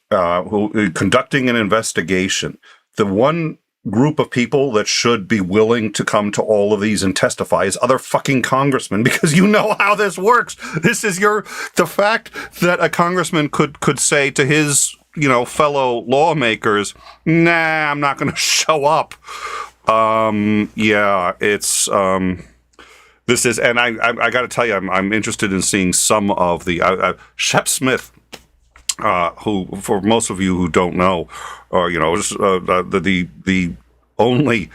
who conducting an investigation. The one group of people that should be willing to come to all of these and testify is other fucking congressmen, because you know how this works. This is the fact that a congressman could say to his, fellow lawmakers, nah, I'm not going to show up. This is, and I got to tell you, I'm interested in seeing some of the Shep Smith, who, for most of you who don't know, the only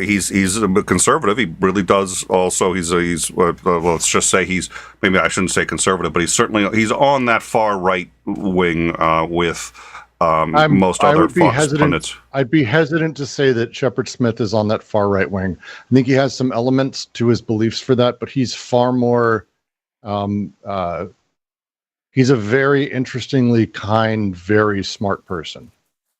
he's a conservative. He really does. Also, he's let's just say maybe I shouldn't say conservative, but he's on that far right wing with most other Fox pundits. I'd be hesitant to say that Shepard Smith is on that far right wing. I think he has some elements to his beliefs for that, but he's far more. He's a very interestingly kind, very smart person.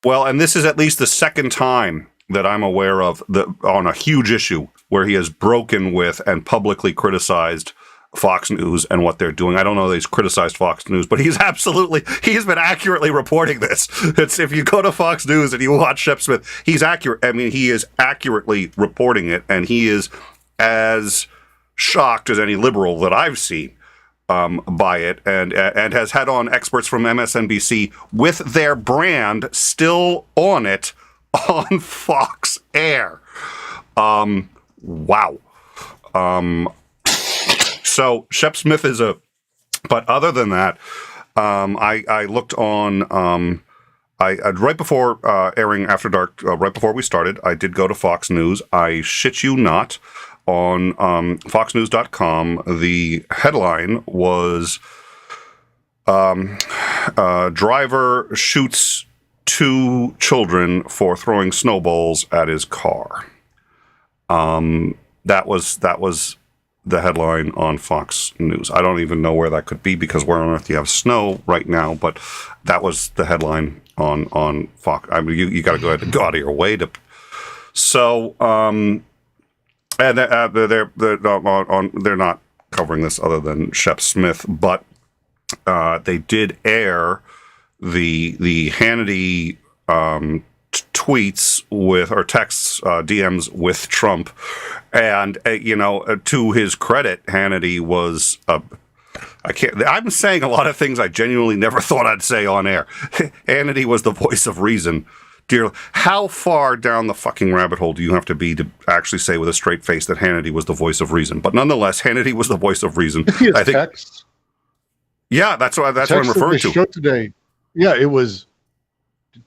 Well, and this is at least the second time that I'm aware of on a huge issue where he has broken with and publicly criticized Fox News and what they're doing. I don't know that he's criticized Fox News, but he's been accurately reporting this. It's, if you go to Fox News and you watch Shep Smith, he's accurate. I mean, he is accurately reporting it, and he is as shocked as any liberal that I've seen by it, and has had on experts from MSNBC with their brand still on it on Fox Air. Wow. So Shep Smith is but other than that, I looked on, right before airing After Dark, right before we started, I did go to Fox News. I shit you not, on foxnews.com, the headline was, driver shoots 2 children for throwing snowballs at his car. That was the headline on Fox News. I don't even know where that could be, because where on earth do you have snow right now? But that was the headline on Fox. I mean, you got to go out of your way to. So, and they're not covering this other than Shep Smith, but they did air the Hannity tweets with, or texts, DMs with Trump, and to his credit, Hannity was I'm saying a lot of things I genuinely never thought I'd say on air. Hannity was the voice of reason. Dear, how far down the fucking rabbit hole do you have to be to actually say with a straight face that Hannity was the voice of reason? But nonetheless, Hannity was the voice of reason. I think. Text? Yeah, that's what I'm referring to. Show today. Yeah, it was.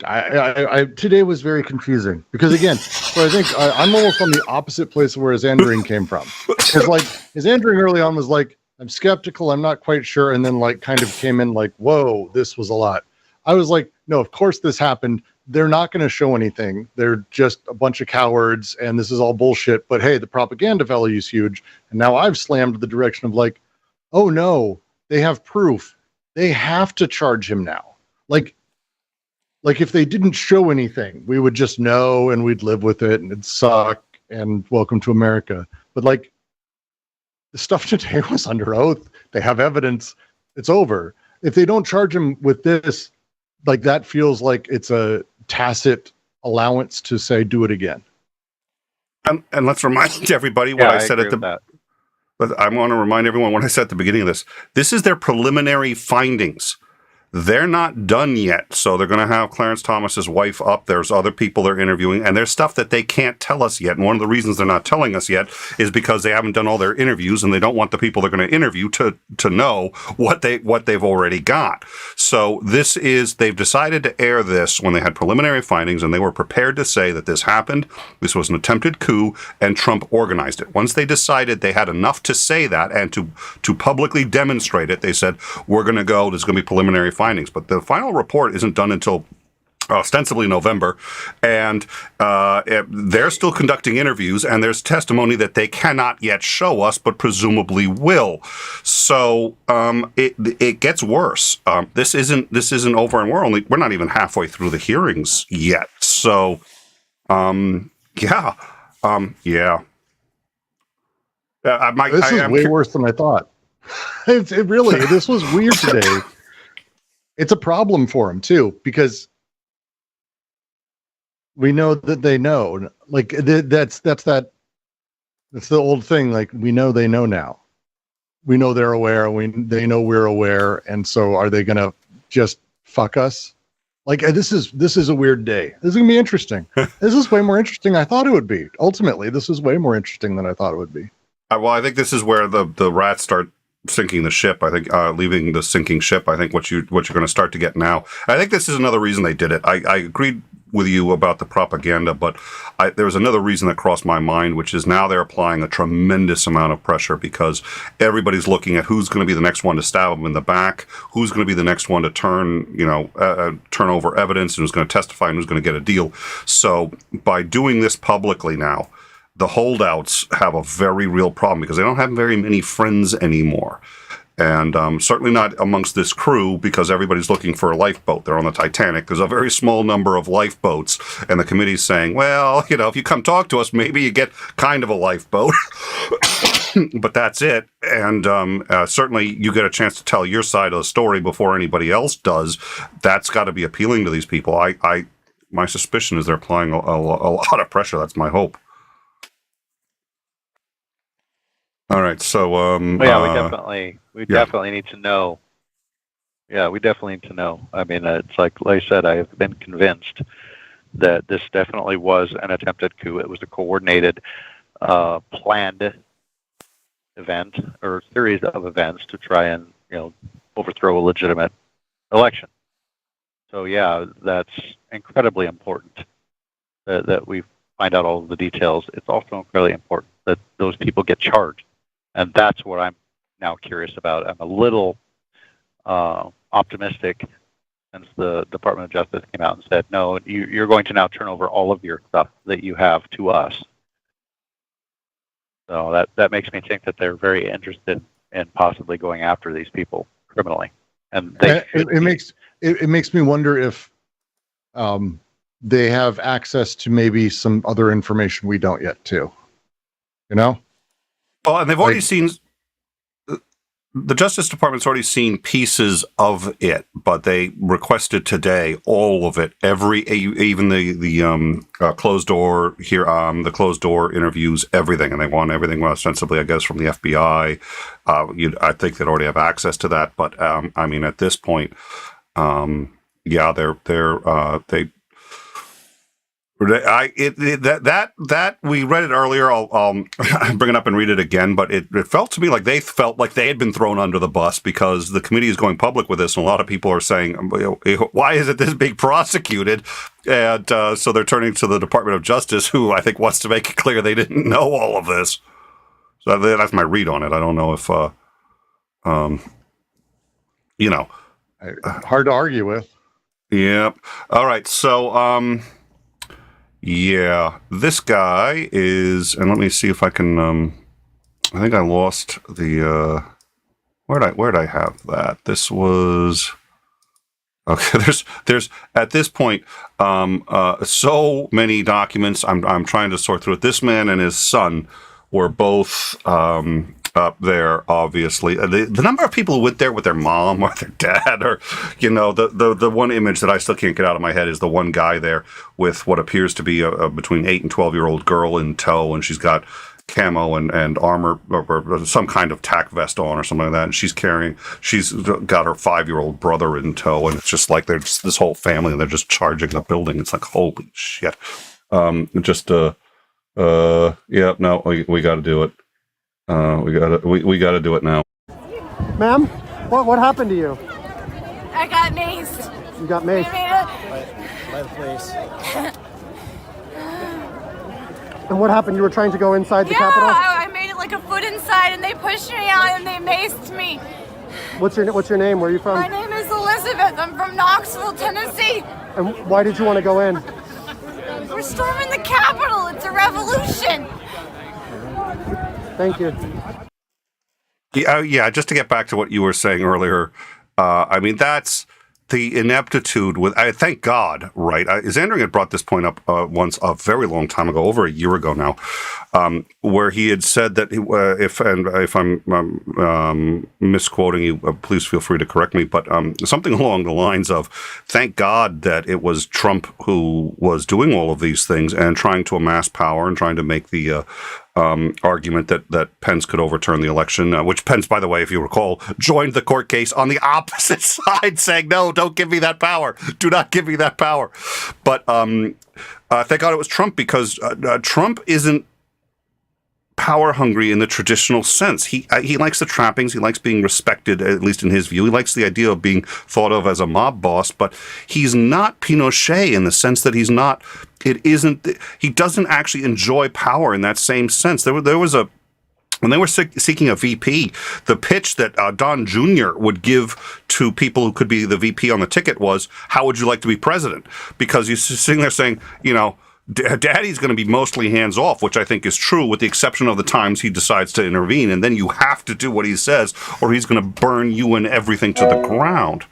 I today was very confusing because, again, so I think I'm almost on the opposite place of where his andering came from. Because like his andering early on was like, I'm skeptical, I'm not quite sure, and then like kind of came in like, whoa, this was a lot. I was like, no, of course this happened. They're not going to show anything. They're just a bunch of cowards, and this is all bullshit. But hey, the propaganda value is huge. And now I've slammed the direction of like, oh no, they have proof. They have to charge him now. Like if they didn't show anything, we would just know and we'd live with it and it'd suck and welcome to America. But like the stuff today was under oath. They have evidence. It's over. If they don't charge him with this, like that feels like it's a tacit allowance to say, do it again. And let's remind everybody what I said at the But I want to remind everyone what I said at the beginning of this. This is their preliminary findings. They're not done yet, so they're going to have Clarence Thomas's wife up. There's other people they're interviewing, and there's stuff that they can't tell us yet. And one of the reasons they're not telling us yet is because they haven't done all their interviews, and they don't want the people they're going to interview to know what they've already got. So they've decided to air this when they had preliminary findings, and they were prepared to say that this happened. This was an attempted coup, and Trump organized it. Once they decided they had enough to say that and to publicly demonstrate it, they said, we're going to go. There's going to be preliminary findings, but the final report isn't done until ostensibly November, and they're still conducting interviews, and there's testimony that they cannot yet show us, but presumably will. So it gets worse. This isn't over, and we're not even halfway through the hearings yet. So yeah. This is way worse than I thought. This was weird today. It's a problem for him too, because we know that they know. Like that's the old thing. Like we know they know now. We know they're aware. They know we're aware. And so, are they going to just fuck us? Like this is a weird day. This is gonna be interesting. This is way more interesting than I thought it would be. Ultimately, this is way more interesting than I thought it would be. Well, I think this is where the rats start sinking the ship. I think leaving the sinking ship. I think what you're going to start to get now. I think this is another reason they did it. I agreed with you about the propaganda, but there was another reason that crossed my mind, which is now they're applying a tremendous amount of pressure because everybody's looking at who's going to be the next one to stab them in the back, who's going to be the next one to turn over evidence, and who's going to testify, and who's going to get a deal. So by doing this publicly now, the holdouts have a very real problem because they don't have very many friends anymore. And certainly not amongst this crew, because everybody's looking for a lifeboat. They're on the Titanic. There's a very small number of lifeboats. And the committee's saying, well, if you come talk to us, maybe you get kind of a lifeboat. But that's it. And certainly you get a chance to tell your side of the story before anybody else does. That's got to be appealing to these people. My suspicion is they're applying a lot of pressure. That's my hope. All right, so we definitely need to know. Yeah, we definitely need to know. I mean, it's like I said, I have been convinced that this definitely was an attempted coup. It was a coordinated, planned event or series of events to try and overthrow a legitimate election. So yeah, that's incredibly important that we find out all of the details. It's also incredibly important that those people get charged. And that's what I'm now curious about. I'm a little optimistic since the Department of Justice came out and said, no, you're going to now turn over all of your stuff that you have to us. So that makes me think that they're very interested in possibly going after these people criminally. And it makes me wonder if they have access to maybe some other information we don't yet too. Oh, and they've already seen, the Justice Department's already seen pieces of it, but they requested today all of it, even the closed door here, the closed door interviews, everything, and they want everything ostensibly, I guess, from the FBI. I think they'd already have access to that, but I mean, at this point, yeah, they. That we read it earlier. I'll bring it up and read it again. But it felt to me like they felt like they had been thrown under the bus because the committee is going public with this, and a lot of people are saying, "Why isn't this being prosecuted?" And so they're turning to the Department of Justice, who I think wants to make it clear they didn't know all of this. So that's my read on it. I don't know if, hard to argue with. Yep. All right. So. Yeah, this guy is, and let me see if I can, I think I lost the, where'd I have that? This was, okay, there's, at this point, so many documents, I'm trying to sort through it. This man and his son were both, up there, obviously. The number of people who went there with their mom or their dad, or the one image that I still can't get out of my head is the one guy there with what appears to be a between 8 and 12-year-old girl in tow, and she's got camo and armor or some kind of tack vest on or something like that, and she's got her 5-year-old brother in tow, and it's just like there's this whole family and they're just charging the building. It's like, holy shit. Yeah, no, we got to do it. We got to do it now. Ma'am, what happened to you? I got maced. You got maced? By the police. And what happened? You were trying to go inside the Yeah, Capitol? I made it like a foot inside, and they pushed me out, and they maced me. What's your name? Where are you from? My name is Elizabeth. I'm from Knoxville, Tennessee. And why did you want to go in? We're storming the Capitol. It's a revolution. Thank you. Yeah, just to get back to what you were saying earlier, I mean, that's the ineptitude with, thank God, right? Xandring had brought this point up once a very long time ago, over a year ago now, where he had said that if I'm misquoting you, please feel free to correct me, but something along the lines of, thank God that it was Trump who was doing all of these things and trying to amass power and trying to make the argument that Pence could overturn the election, which Pence, by the way, if you recall, joined the court case on the opposite side, saying, no, don't give me that power. Do not give me that power. But thank God it was Trump, because Trump isn't power hungry in the traditional sense. He likes the trappings. He likes being respected, at least in his view. He likes the idea of being thought of as a mob boss, but he's not Pinochet in the sense that he doesn't actually enjoy power in that same sense. There was when they were seeking a VP, the pitch that Don Jr. would give to people who could be the VP on the ticket was, how would you like to be president? Because he's sitting there saying, Daddy's going to be mostly hands off, which I think is true, with the exception of the times he decides to intervene. And then you have to do what he says, or he's going to burn you and everything to the ground.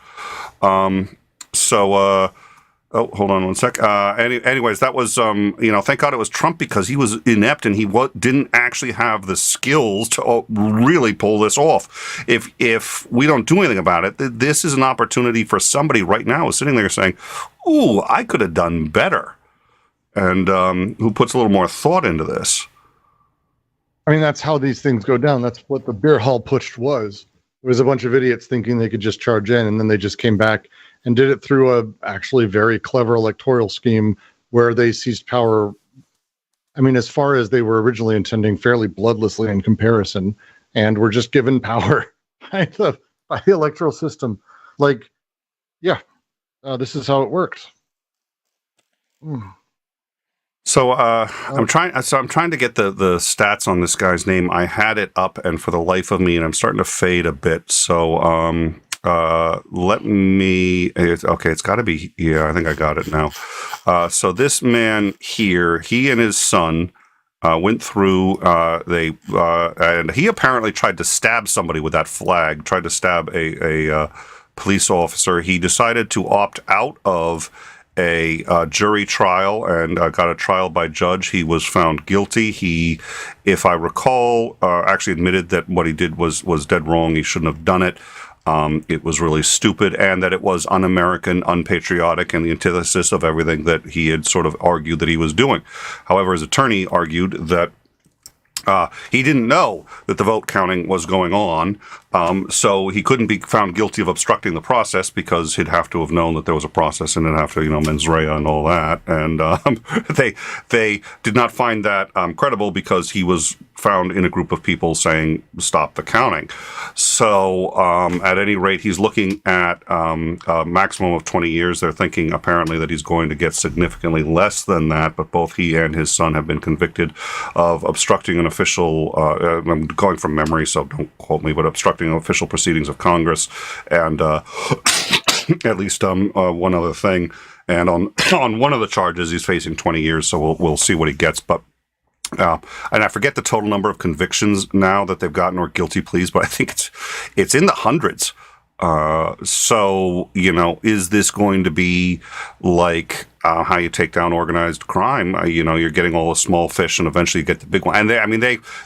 Oh, hold on one sec. Anyways, that was, thank God it was Trump, because he was inept and he didn't actually have the skills to really pull this off. If we don't do anything about it, this is an opportunity for somebody right now who's sitting there saying, ooh, I could have done better. And who puts a little more thought into this. I mean, that's how these things go down. That's what the beer hall putsch was. It was a bunch of idiots thinking they could just charge in, and then they just came back and did it through a actually very clever electoral scheme where they seized power. I mean, as far as they were originally intending, fairly bloodlessly in comparison, and were just given power by the electoral system. Like, yeah, this is how it works. So I'm trying to get the stats on this guy's name. I had it up, and for the life of me, and I'm starting to fade a bit. So let me. It's got to be. Yeah, I think I got it now. So this man here, he and his son went through. And he apparently tried to stab somebody with that flag. Tried to stab a police officer. He decided to opt out of a jury trial and got a trial by judge. He was found guilty. He, if I recall, actually admitted that what he did was dead wrong. He shouldn't have done it. It was really stupid, and that it was un-American, unpatriotic, and the antithesis of everything that he had sort of argued that he was doing. However, his attorney argued that he didn't know that the vote counting was going on, so he couldn't be found guilty of obstructing the process, because he'd have to have known that there was a process, and it'd have to, mens rea and all that. And they did not find that credible, because he was found in a group of people saying, stop the counting. So at any rate, he's looking at a maximum of 20 years. They're thinking apparently that he's going to get significantly less than that, but both he and his son have been convicted of obstructing an official, I'm going from memory, so don't quote me, but obstructing official proceedings of Congress, and at least one other thing. And on one of the charges, he's facing 20 years, so we'll see what he gets. But and I forget the total number of convictions now that they've gotten, or guilty pleas, but I think it's in the hundreds. So, is this going to be like how you take down organized crime? You're getting all the small fish, and eventually you get the big one. And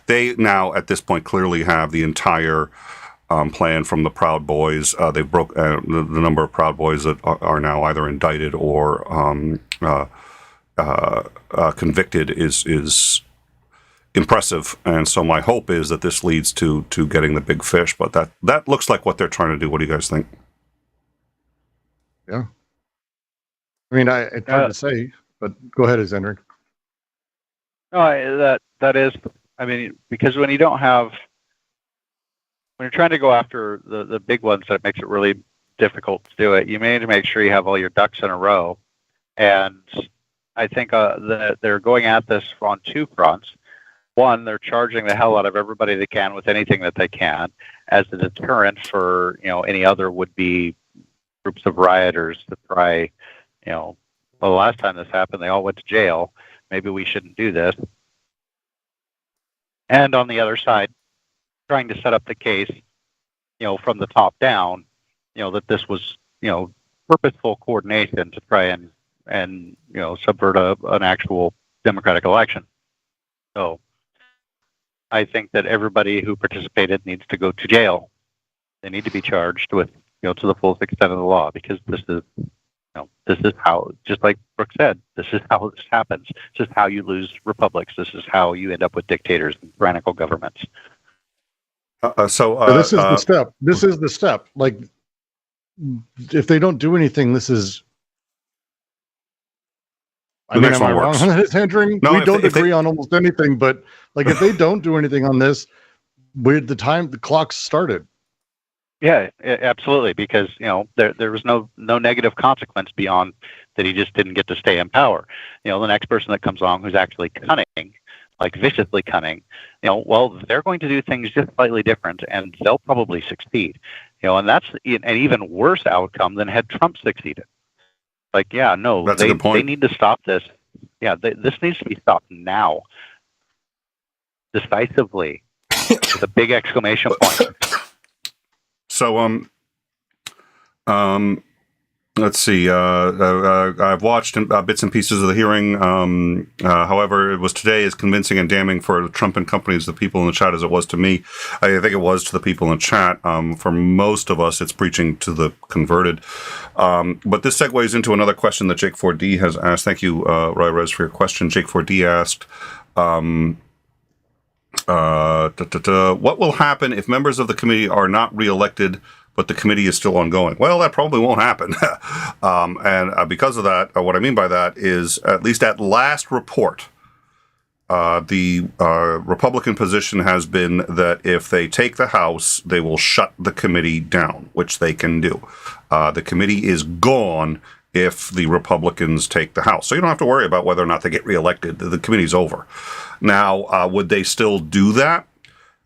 they now at this point clearly have the entire plan from the Proud Boys. They broke the number of Proud Boys that are now either indicted or convicted is impressive. And so my hope is that this leads to getting the big fish, but that looks like what they're trying to do. What do you guys think? Yeah. I mean, it's hard to say, but go ahead, Zendrick. No, that is, because when you're trying to go after the big ones, that makes it really difficult to do it. You need to make sure you have all your ducks in a row. And I think that they're going at this on two fronts. One, they're charging the hell out of everybody they can with anything that they can as a deterrent for, any other would-be groups of rioters to try, well, the last time this happened, they all went to jail. Maybe we shouldn't do this. And on the other side, trying to set up the case, from the top down, that this was, purposeful coordination to try and subvert an actual democratic election. So I think that everybody who participated needs to go to jail. They need to be charged with, to the full extent of the law, because this is how, just like Brooke said, this is how this happens. This is how you lose republics. This is how you end up with dictators and tyrannical governments. So this is the step. This is the step. Like, if they don't do anything, this is. The next one works. Wrong on this, Andrew? No, we don't agree on almost anything, but like if they don't do anything on this, the clock's started. Yeah, absolutely. Because there was no negative consequence beyond that he just didn't get to stay in power. The next person that comes along who's actually cunning, like viciously cunning, well, they're going to do things just slightly different, and they'll probably succeed. And that's an even worse outcome than had Trump succeeded. Like, yeah, no, they need to stop this. Yeah, this needs to be stopped now, decisively, with a big exclamation point. So, let's see. I've watched bits and pieces of the hearing. However, it was today as convincing and damning for Trump and company as the people in the chat as it was to me. I think it was to the people in the chat. For most of us, it's preaching to the converted. But this segues into another question that Jake 4D has asked. Thank you, Roy Rez, for your question. Jake 4D asked, what will happen if members of the committee are not reelected, but the committee is still ongoing? Well, that probably won't happen. And because of that, what I mean by that is, at least at last report, the Republican position has been that if they take the House, they will shut the committee down, which they can do. The committee is gone if the Republicans take the House. So you don't have to worry about whether or not they get reelected. The committee's over. Now, would they still do that?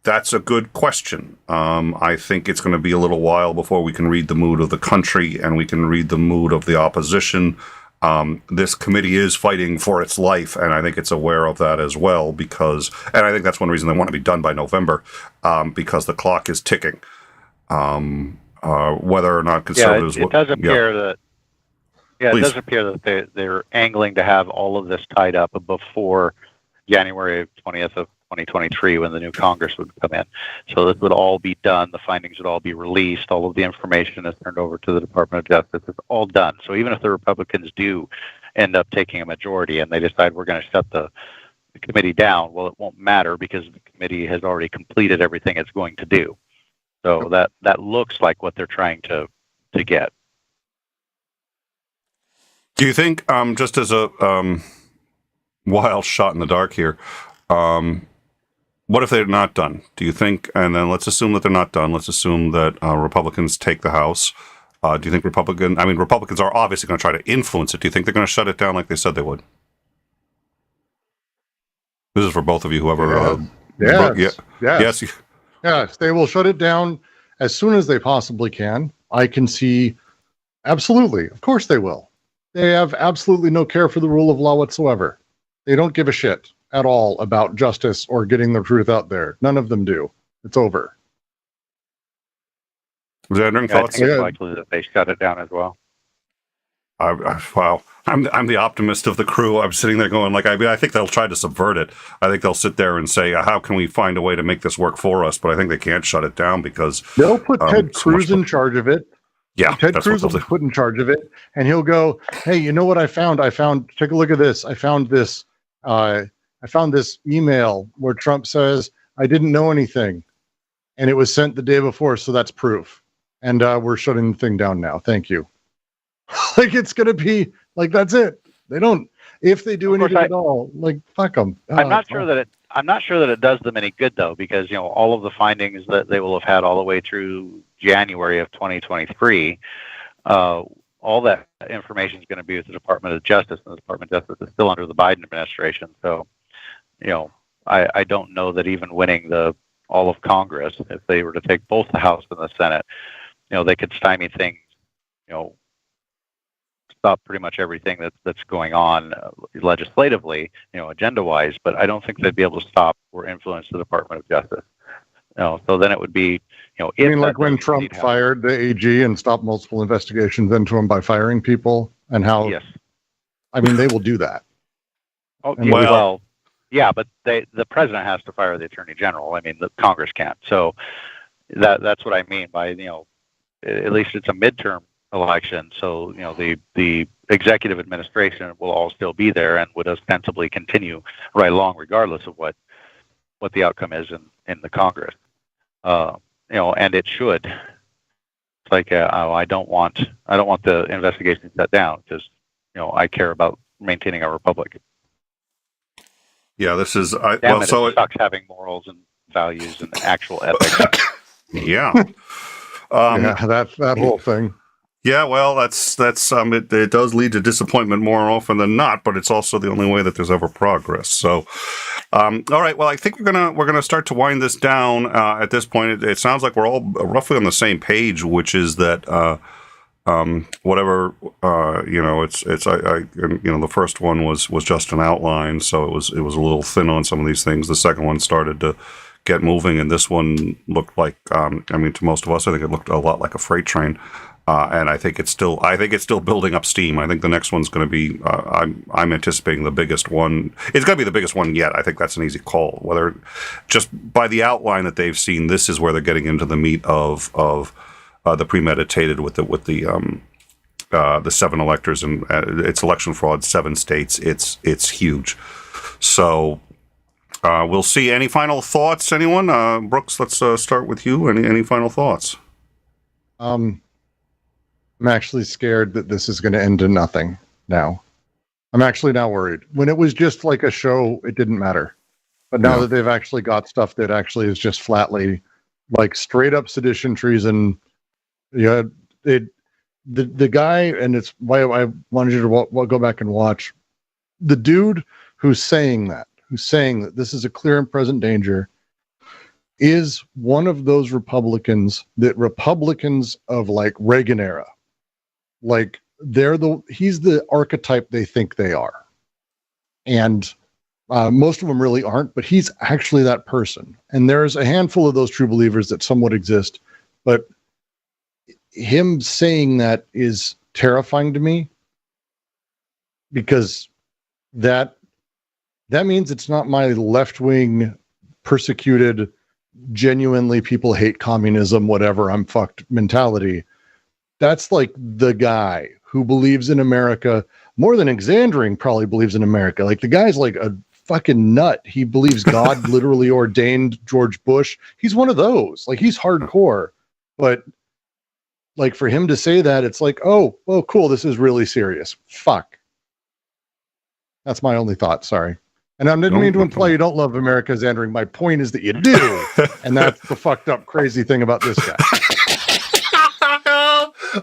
That's a good question. I think it's going to be a little while before we can read the mood of the country and we can read the mood of the opposition. This committee is fighting for its life, and I think it's aware of that as well, because, and I think that's one reason they want to be done by November, because the clock is ticking. Whether or not conservatives... it does appear that... Yeah, it does appear that they're angling to have all of this tied up before January 20th of 2023, when the new Congress would come in. So this would all be done. The findings would all be released. All of the information is turned over to the Department of Justice. It's all done. So even if the Republicans do end up taking a majority and they decide we're going to shut the committee down, well, it won't matter because the committee has already completed everything it's going to do. So that looks like what they're trying to get. Do you think, just as a wild shot in the dark here, what if they're not done? Do you think, and then let's assume that they're not done, let's assume that Republicans take the House. Do you think Republicans are obviously going to try to influence it. Do you think they're going to shut it down like they said they would? This is for both of you, whoever. Yes. Yes, they will shut it down as soon as they possibly can. I can see, absolutely, of course they will. They have absolutely no care for the rule of law whatsoever. They don't give a shit at all about justice or getting the truth out there. None of them do. It's over. Xander, thoughts? I think it's likely that they shut it down as well. Wow. I'm the optimist of the crew. I'm sitting there going, I think they'll try to subvert it. I think they'll sit there and say, how can we find a way to make this work for us? But I think they can't shut it down because... They'll put Ted Cruz in charge of it. Yeah, Ted Cruz will be put in charge of it, and he'll go, hey, you know what I found? Take a look at this. I found this email where Trump says, I didn't know anything. And it was sent the day before, so that's proof. And we're shutting the thing down now. Thank you. It's going to be, that's it. They don't, if they do anything at all, fuck them. I'm not sure that it does them any good, though, because, all of the findings that they will have had all the way through January of 2023, all that information is going to be with the Department of Justice, and the Department of Justice is still under the Biden administration. So, I don't know that even winning all of Congress, if they were to take both the House and the Senate, they could stymie things, stop pretty much everything that's going on legislatively, agenda-wise, but I don't think they'd be able to stop or influence the Department of Justice. So then it would be, when Trump fired the AG and stopped multiple investigations into him by firing people, and how? Yes. They will do that. Oh, but the president has to fire the Attorney General. The Congress can't. So that's what I mean by at least it's a midterm election. So the executive administration will all still be there and would ostensibly continue right along, regardless of what the outcome is in the Congress. And it should. It's I don't want the investigation shut down because I care about maintaining our republic. Yeah, this is it sucks having morals and values and actual ethics. Yeah. That whole thing. Yeah, well, that's it does lead to disappointment more often than not, but it's also the only way that there's ever progress. So, all right, well, I think we're gonna start to wind this down. At this point, it sounds like we're all roughly on the same page, which is that whatever, the first one was just an outline, so it was a little thin on some of these things. The second one started to get moving, and this one looked like, to most of us, I think it looked a lot like a freight train. And I think it's still building up steam. I think the next one's going to be, I'm anticipating the biggest one. It's going to be the biggest one yet. I think that's an easy call. Whether just by the outline that they've seen, this is where they're getting into the meat of the premeditated with the 7 electors, and it's election fraud, 7 states. It's huge. So we'll see. Any final thoughts, anyone? Brooks, let's start with you. Any final thoughts? I'm actually scared that this is going to end in nothing now. I'm actually now worried. When it was just like a show, it didn't matter. But now that they've actually got stuff that actually is just flatly like straight up sedition, treason. Yeah, the guy, and it's why I wanted you to go back and watch the dude who's saying that this is a clear and present danger, is one of those Republicans of like Reagan era. Like he's the archetype they think they are. And most of them really aren't, but he's actually that person. And there's a handful of those true believers that somewhat exist, but him saying that is terrifying to me, because that means it's not my left-wing persecuted, genuinely people hate communism, whatever, I'm fucked mentality. That's like the guy who believes in America more than 𝐂𝐚𝐥𝐈 probably believes in America. Like the guy's like a fucking nut. He believes God literally ordained George Bush. He's one of those. Like he's hardcore. But like for him to say that, it's like, oh, cool. This is really serious. Fuck. That's my only thought. Sorry. And I didn't mean to imply you don't love America, 𝐂𝐚𝐥𝐈. My point is that you do. And that's the fucked up crazy thing about this guy.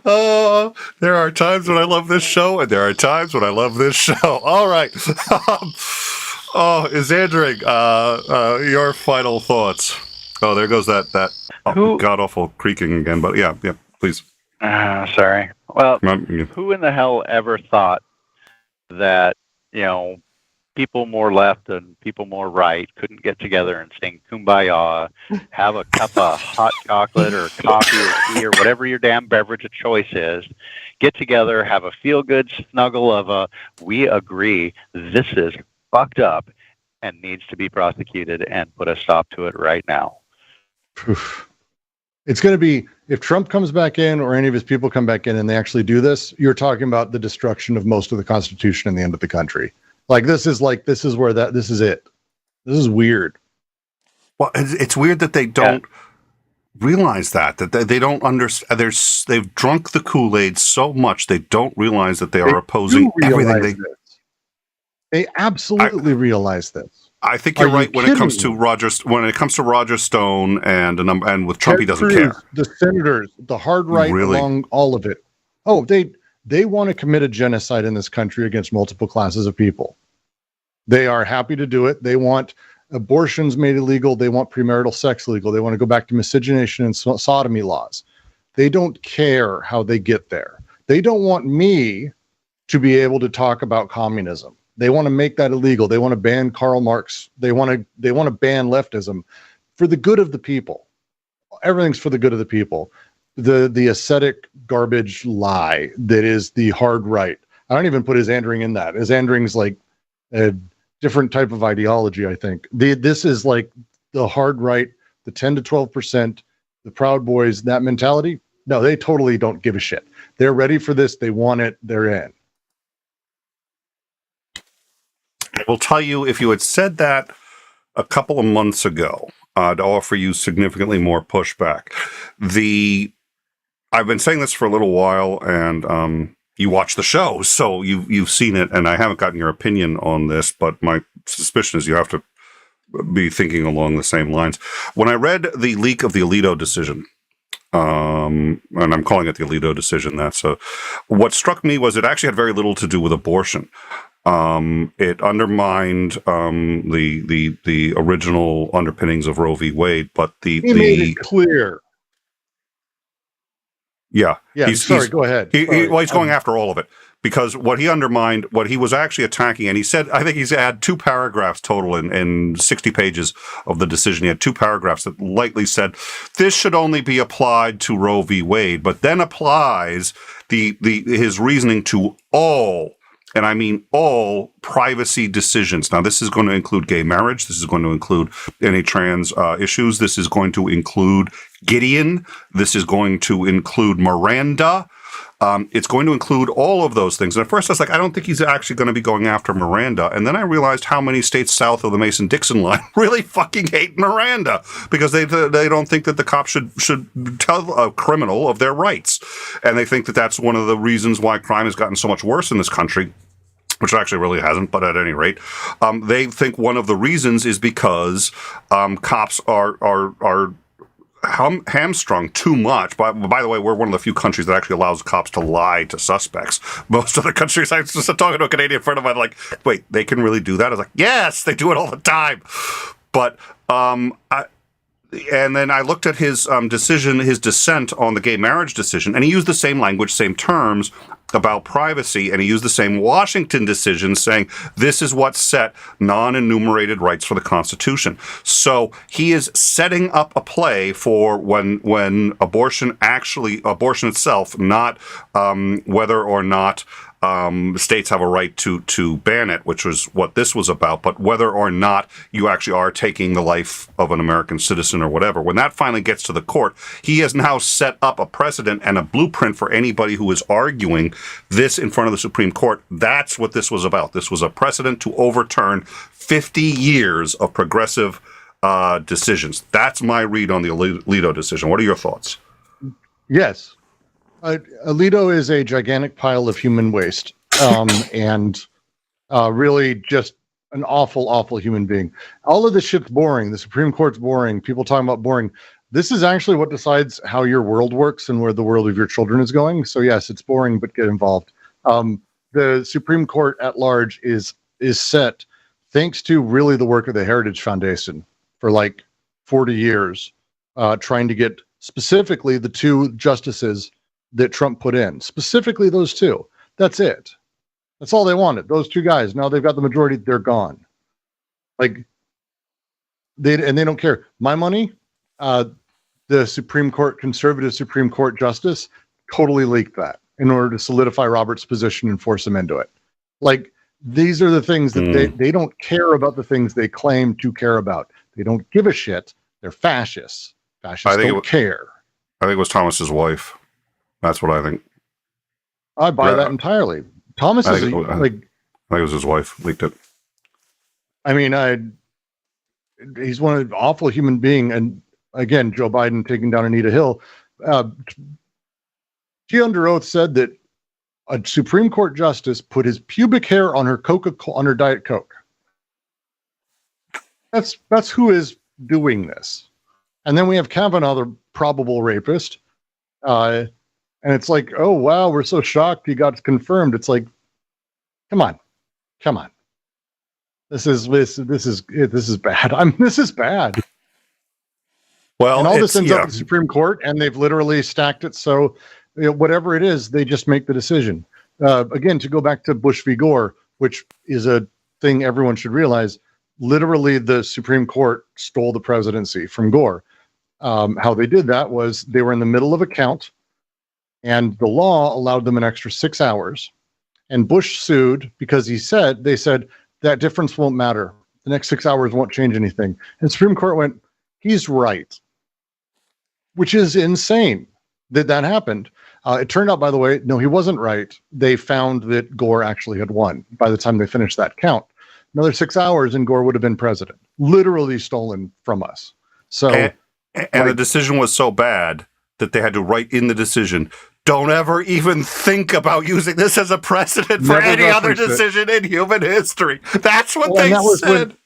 Oh, there are times when I love this show, and there are times when I love this show. All right. 𝐂𝐚𝐥𝐈, your final thoughts. Oh, there goes that god-awful creaking again. But yeah, please. Sorry. Well, who in the hell ever thought that, people more left and people more right couldn't get together and sing Kumbaya, have a cup of hot chocolate or coffee or tea or whatever your damn beverage of choice is, get together, have a feel-good snuggle of we agree this is fucked up and needs to be prosecuted, and put a stop to it right now. It's going to be, if Trump comes back in or any of his people come back in and they actually do this, you're talking about the destruction of most of the Constitution and the end of the country. This is it. This is weird. Well, it's weird that they don't realize that they don't understand. They've drunk the Kool-Aid so much they don't realize that they are opposing everything. They absolutely realize this. I think you're right when it comes to Roger Stone and with Trump, he doesn't care. The senators, the hard right, along all of it. Oh, they want to commit a genocide in this country against multiple classes of people. They are happy to do it. They want abortions made illegal. They want premarital sex legal. They want to go back to miscegenation and sodomy laws. They don't care how they get there. They don't want me to be able to talk about communism. They want to make that illegal. They want to ban Karl Marx. They want to ban leftism for the good of the people. Everything's for the good of the people. The ascetic garbage lie that is the hard right. I don't even put 𝐂𝐚𝐥𝐈 in that. 𝐂𝐚𝐥𝐈 like a different type of ideology, I think. This is like the hard right, the 10 to 12%, the Proud Boys, that mentality. No, they totally don't give a shit. They're ready for this. They want it. They're in. I will tell you, if you had said that a couple of months ago, to offer you significantly more pushback. I've been saying this for a little while, and you watch the show, so you've seen it, and I haven't gotten your opinion on this, but my suspicion is you have to be thinking along the same lines. When I read the leak of the Alito decision, and I'm calling it the Alito decision, what struck me was it actually had very little to do with abortion. It undermined the original underpinnings of Roe v. Wade, but he made it clear. Yeah. Yeah, sorry, go ahead. Well, he's going after all of it because what he undermined, what he was actually attacking, and he said, I think he's had 2 paragraphs total in 60 pages of the decision. He had 2 paragraphs that lightly said, this should only be applied to Roe v. Wade, but then applies his reasoning to all, and I mean all, privacy decisions. Now, this is going to include gay marriage. This is going to include any trans issues. This is going to include Gideon. This is going to include Miranda. It's going to include all of those things. And at first I was like, I don't think he's actually going to be going after Miranda. And then I realized how many states south of the Mason-Dixon line really fucking hate Miranda because they don't think that the cops should tell a criminal of their rights. And they think that that's one of the reasons why crime has gotten so much worse in this country, which actually really hasn't, but at any rate, they think one of the reasons is because cops are hamstrung too much. By the way, we're one of the few countries that actually allows cops to lie to suspects. Most other countries, I was just talking to a Canadian friend of mine, like, wait, they can really do that? I was like, yes, they do it all the time. But and then I looked at his decision, his dissent on the gay marriage decision, and he used the same language, same terms about privacy, and he used the same Washington decision saying this is what set non-enumerated rights for the Constitution. So he is setting up a play for when abortion itself, not whether or not states have a right to ban it, which was what this was about, but whether or not you actually are taking the life of an American citizen or whatever. When that finally gets to the court, he has now set up a precedent and a blueprint for anybody who is arguing this in front of the Supreme Court. That's what this was about. This was a precedent to overturn 50 years of progressive decisions. That's my read on the Alito decision. What are your thoughts? Yes. Alito is a gigantic pile of human waste, and really just an awful, awful human being. All of this shit's boring. The Supreme Court's boring. People talking about boring. This is actually what decides how your world works and where the world of your children is going. So yes, it's boring, but get involved. The Supreme Court at large is set thanks to really the work of the Heritage Foundation for like 40 years, trying to get specifically the 2 justices that Trump put in, specifically those 2. That's it. That's all they wanted. Those 2 guys. Now they've got the majority. They're gone. Like they don't care. My money, the Supreme Court, conservative Supreme Court justice totally leaked that in order to solidify Robert's position and force him into it. Like these are the things that they don't care about, the things they claim to care about. They don't give a shit. They're fascists. Fascists don't care. I think it was Thomas's wife. That's what I think. I buy that entirely. Thomas is I think it was his wife leaked it. I mean, he's one of the awful human being. And again, Joe Biden taking down Anita Hill. She under oath said that a Supreme Court justice put his pubic hair on her on her Diet Coke. That's who is doing this. And then we have Kavanaugh, the probable rapist. And it's like, oh, wow, we're so shocked he got confirmed. It's like, come on. This is bad. This is bad. Well, and all this ends up at the Supreme Court, and they've literally stacked it. So whatever it is, they just make the decision. Again, to go back to Bush v. Gore, which is a thing everyone should realize, literally the Supreme Court stole the presidency from Gore. How they did that was they were in the middle of a count, and the law allowed them an extra 6 hours. And Bush sued because they said that difference won't matter. The next 6 hours won't change anything. And the Supreme Court went, he's right, which is insane that happened. It turned out, by the way, no, he wasn't right. They found that Gore actually had won by the time they finished that count. Another 6 hours and Gore would have been president, literally stolen from us. So, and the decision was so bad that they had to write in the decision, don't ever even think about using this as a precedent for any other decision in human history. That's what they said.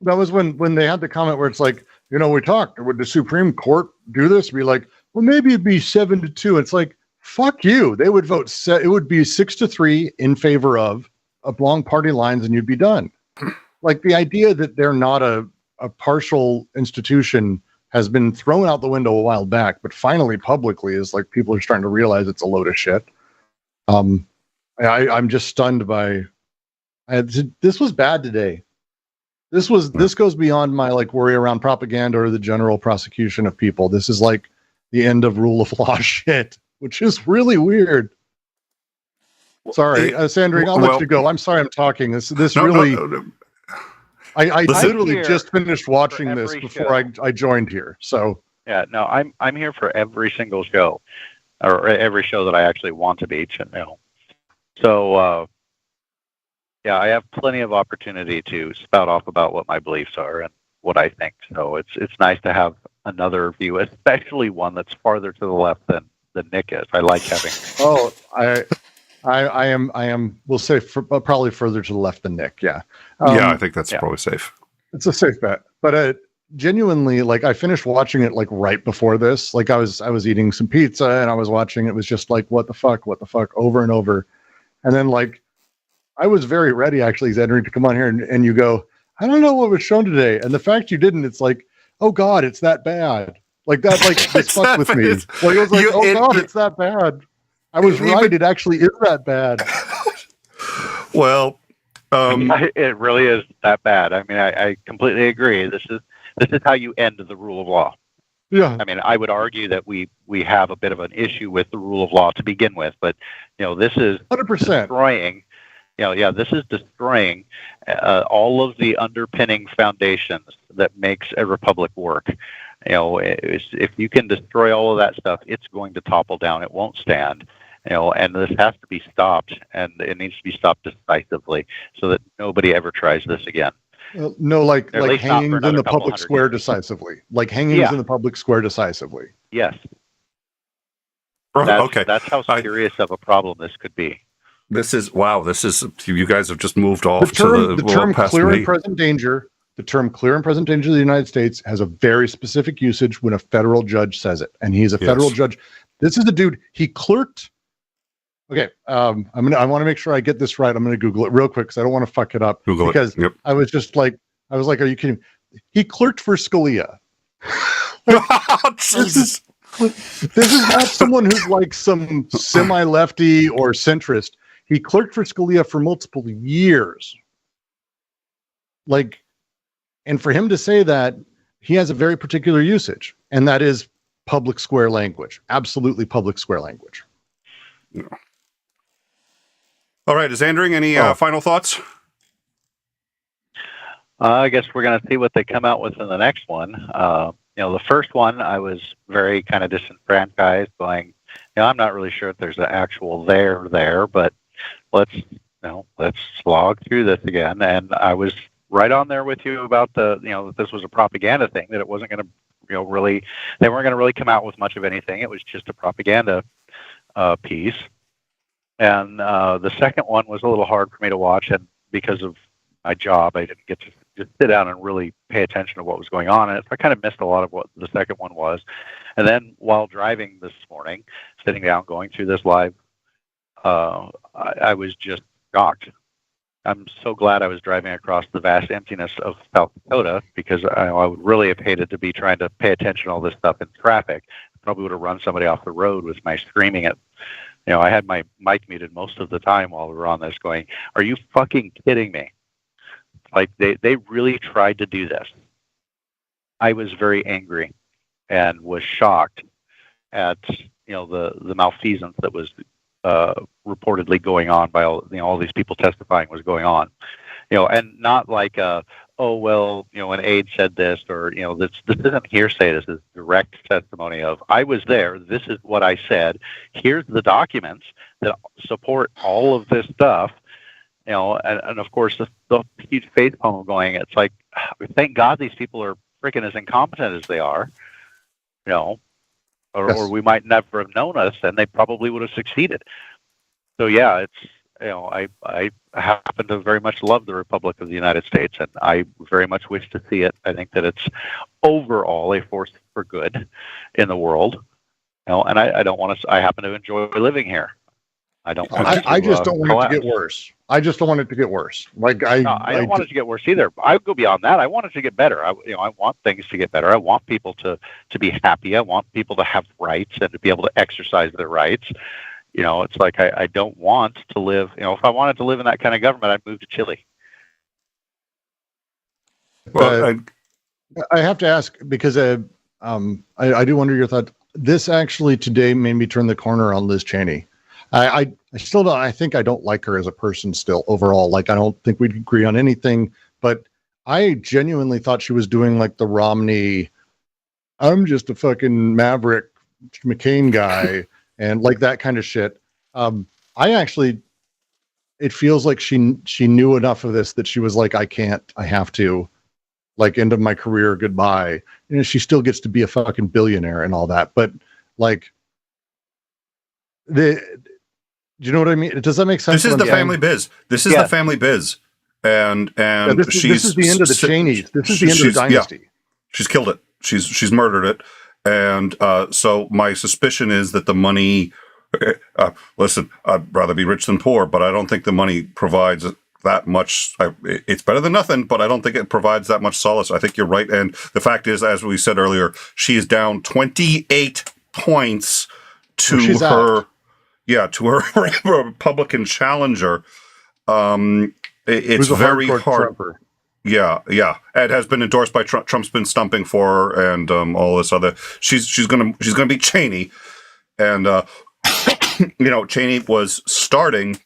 That was when they had the comment where it's like, we talked, would the Supreme Court do this? Be like, well, maybe it'd be 7-2. It's like, fuck you. They would vote. It would be 6-3 in favor of along party lines, and you'd be done. Like the idea that they're not a partial institution has been thrown out the window a while back, but finally publicly is like people are starting to realize it's a load of shit. I'm just stunned by. This was bad today. This goes beyond my like worry around propaganda or the general prosecution of people. This is like the end of rule of law shit, which is really weird. Sorry, Sandra, I'll let you go. I'm sorry I'm talking. This really. No. I literally just finished watching this before I joined here. So yeah, no, I'm here for every single show, or every show that I actually want to be. So yeah, I have plenty of opportunity to spout off about what my beliefs are and what I think. So it's nice to have another view, especially one that's farther to the left than Nick is. I like having. Oh, I am. We'll say probably further to the left than Nick. Yeah. Yeah, I think that's probably safe. It's a safe bet. But genuinely, like I finished watching it like right before this. Like I was eating some pizza and I was watching. It was just like what the fuck, over and over. And then like I was very ready actually, Zedric, to come on here and you go, I don't know what was shown today. And the fact you didn't, it's like, oh God, it's that bad. Like that, like this fucked with me. Like it was like, God, it's that bad. I was right. It actually is that bad. Well, it really is that bad. I mean, I completely agree. This is how you end the rule of law. Yeah. I mean, I would argue that we have a bit of an issue with the rule of law to begin with, but this is 100% destroying. This is destroying all of the underpinning foundations that makes a republic work. If you can destroy all of that stuff, it's going to topple down. It won't stand. And this has to be stopped, and it needs to be stopped decisively so that nobody ever tries this again. No, like hangings in the public square decisively. Like hangings in the public square decisively. Yes. Okay. That's how serious of a problem this could be. This is you guys have just moved off the term clear and present danger. The term clear and present danger of the United States has a very specific usage when a federal judge says it, and he's a federal judge. This is the dude. He clerked. Okay, I want to make sure I get this right. I'm going to Google it real quick because I don't want to fuck it up. Google because it. Yep. I was like, are you kidding? He clerked for Scalia. Oh, Jesus. This is not someone who's like some semi-lefty or centrist. He clerked for Scalia for multiple years. Like, and for him to say that, he has a very particular usage, and that is public square language. Absolutely public square language. Yeah. All right, is Andring any final thoughts? I guess we're going to see what they come out with in the next one. The first one, I was very kind of disenfranchised, going, I'm not really sure if there's an actual there, but let's slog through this again. And I was right on there with you about that this was a propaganda thing, that it wasn't going to, really, they weren't going to really come out with much of anything. It was just a propaganda piece. And the second one was a little hard for me to watch, and because of my job, I didn't get to just sit down and really pay attention to what was going on. And I kind of missed a lot of what the second one was. And then while driving this morning, sitting down, going through this live, I was just shocked. I'm so glad I was driving across the vast emptiness of South Dakota, because I would really have hated to be trying to pay attention to all this stuff in traffic. Probably would have run somebody off the road with my screaming at. I had my mic muted most of the time while we were on this, going, are you fucking kidding me? Like, they really tried to do this. I was very angry and was shocked at, the malfeasance that was reportedly going on by all these people testifying was going on. And not like, when Aide said this, or, this isn't hearsay. This is direct testimony of, I was there. This is what I said. Here's the documents that support all of this stuff. And of course, the huge faith poem going, it's like, thank God these people are freaking as incompetent as they are, or we might never have known us, and they probably would have succeeded. So yeah, it's, I happen to very much love the Republic of the United States, and I very much wish to see it. I think that it's overall a force for good in the world. And I don't want to. I happen to enjoy living here. I don't want it to, I just don't want it to collapse. get worse. I just don't want it to get worse. Like No, I don't want it to get worse either. I would go beyond that. I want it to get better. I want things to get better. I want people to be happy. I want people to have rights and to be able to exercise their rights. It's like I don't want to live. If I wanted to live in that kind of government, I'd move to Chile. Well, I have to ask because I do wonder your thought. This actually today made me turn the corner on Liz Cheney. I still don't. I think I don't like her as a person still overall. Like I don't think we'd agree on anything. But I genuinely thought she was doing like the Romney. I'm just a fucking maverick McCain guy and like that kind of shit. It feels like she knew enough of this that she was like, I have to. Like end of my career, goodbye. She still gets to be a fucking billionaire and all that, but like do you know what I mean? Does that make sense? this is the family biz. This is the family biz, and this is the end of the Cheneys. This is the end of the dynasty. Yeah, she's killed it. She's murdered it, and so my suspicion is that the money. Listen, I'd rather be rich than poor, but I don't think the money provides that much. It's better than nothing, but I don't think it provides that much solace. I think you're right. And the fact is, as we said earlier, she is down 28 points to her Republican challenger. It's very hard. Trumper. Yeah. It has been endorsed by Trump. Trump's been stumping for her and all this other. She's gonna beat Cheney, and Cheney was starting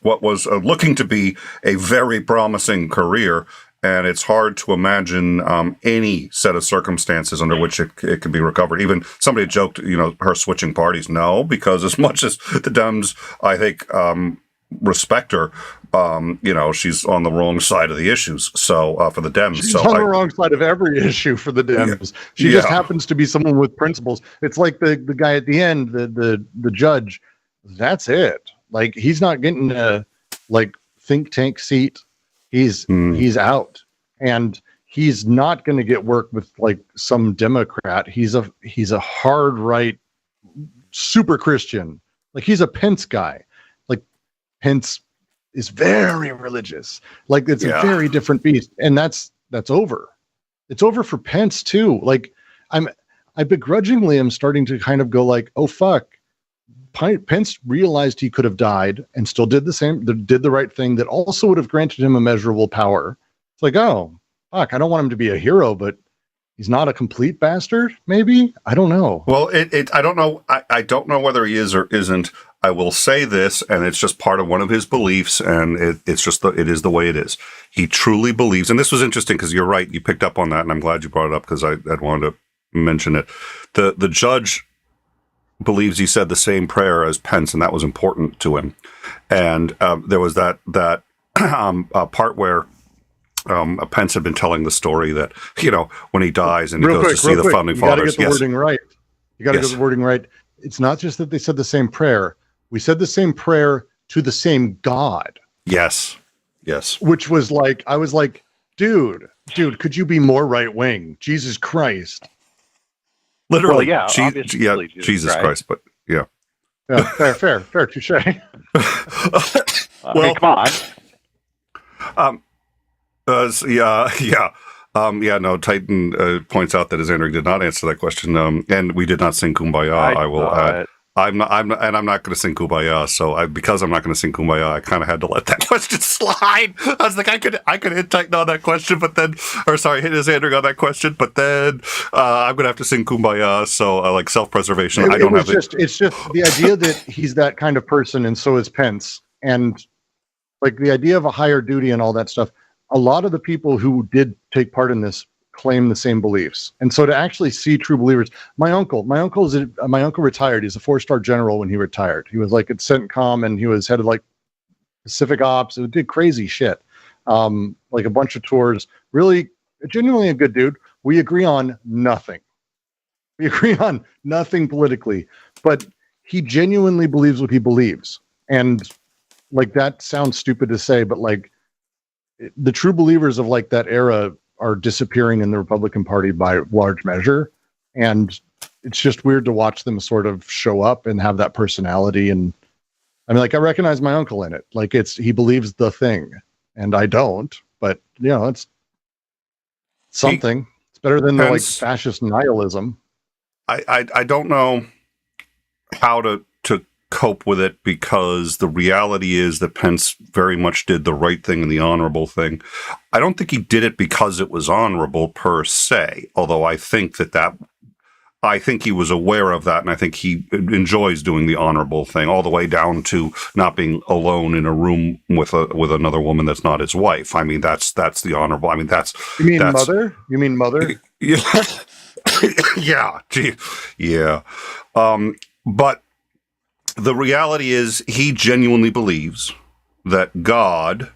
what was looking to be a very promising career, and it's hard to imagine any set of circumstances under which it could be recovered. Even somebody joked, her switching parties. No, because as much as the Dems, I think, respect her, she's on the wrong side of the issues. So for the Dems, she's on the wrong side of every issue for the Dems. She just happens to be someone with principles. It's like the guy at the end, the judge. That's it. Like he's not getting a think tank seat. He's out, and he's not going to get work with like some Democrat. He's a hard right, super Christian. Like he's a Pence guy. Like Pence is very religious. Like it's a very different beast, and that's over. It's over for Pence too. Like I begrudgingly am starting to kind of go like, oh fuck. Pence realized he could have died and still did the right thing that also would have granted him immeasurable power. It's like, oh, fuck, I don't want him to be a hero, but he's not a complete bastard, maybe? I don't know. Well, I don't know. I don't know whether he is or isn't. I will say this, and it's just part of one of his beliefs, and it is the way it is. He truly believes, and this was interesting because you're right, you picked up on that, and I'm glad you brought it up because I wanted to mention it. The judge believes he said the same prayer as Pence, and that was important to him. And there was that part where Pence had been telling the story that when he dies and he goes to see the founding fathers. You got to get the wording right. You got to get the wording right. It's not just that they said the same prayer. We said the same prayer to the same God. Yes. Which was like, I was like, dude, could you be more right wing? Jesus Christ. Literally, well, Jesus Christ, but yeah. Fair, touche. Well, come on. No. Titan points out that his Andrew did not answer that question, and we did not sing Kumbaya. I will add. I'm not going to sing Kumbaya. So because I'm not going to sing Kumbaya, I kind of had to let that question slide. I was like, I could hit Titan on that question, hit his Andrew on that question, but then I'm going to have to sing Kumbaya. So like self-preservation. It's just the idea that he's that kind of person, and so is Pence, and like the idea of a higher duty and all that stuff. A lot of the people who did take part in this claim the same beliefs, and so to actually see true believers. My uncle retired. He's a 4-star general when he retired. He was like at CENTCOM, and he was head of like Pacific Ops. It did crazy shit, like a bunch of tours. Really, genuinely a good dude. We agree on nothing. We agree on nothing politically, but he genuinely believes what he believes, and like that sounds stupid to say, but like the true believers of like that era are disappearing in the Republican Party by large measure. And it's just weird to watch them sort of show up and have that personality. And I mean, like, I recognize my uncle in it. Like, he believes the thing, and I don't. But it's something. It's better than the fascist nihilism. I don't know how to cope with it, because the reality is that Pence very much did the right thing and the honorable thing. I don't think he did it because it was honorable per se, although I think I think he was aware of that, and I think he enjoys doing the honorable thing, all the way down to not being alone in a room with another woman that's not his wife. I mean, that's the honorable. I mean, You mean mother? You mean mother? Yeah. Yeah. Gee. Yeah. But the reality is, he genuinely believes that God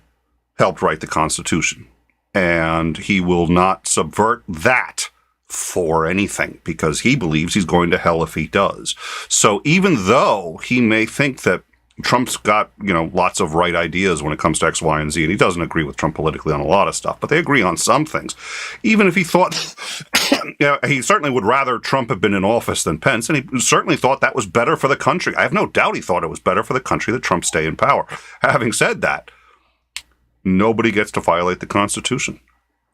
helped write the Constitution, and he will not subvert that for anything, because he believes he's going to hell if he does. So even though he may think that Trump's got, lots of right ideas when it comes to X, Y, and Z, and he doesn't agree with Trump politically on a lot of stuff, but they agree on some things. Even if he thought, he certainly would rather Trump have been in office than Pence, and he certainly thought that was better for the country. I have no doubt he thought it was better for the country that Trump stay in power. Having said that, nobody gets to violate the Constitution,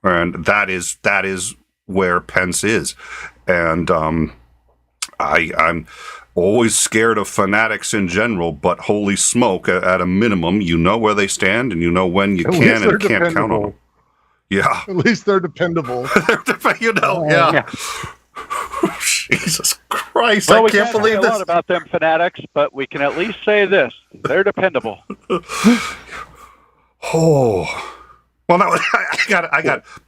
and that is where Pence is. And I'm always scared of fanatics in general, but holy smoke, at a minimum, you know where they stand, and you know when you can and can't count on them. Yeah. At least they're dependable. Yeah. Jesus Christ, well, I can't believe this. We can't say a lot about them fanatics, but we can at least say this: they're dependable. Oh. Well, no,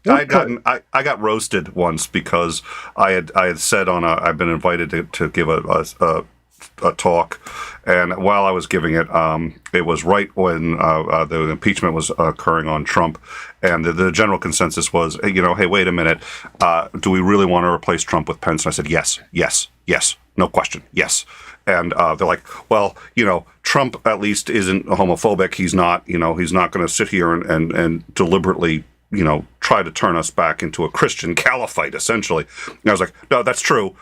I got roasted once because I had said I've been invited to give a talk, and while I was giving it, it was right when the impeachment was occurring on Trump, and the general consensus was, hey, wait a minute, do we really want to replace Trump with Pence? And I said, yes, no question, yes. And they're like, well, Trump at least isn't homophobic. He's not, he's not going to sit here and deliberately, try to turn us back into a Christian caliphate, essentially. And I was like, no, that's true.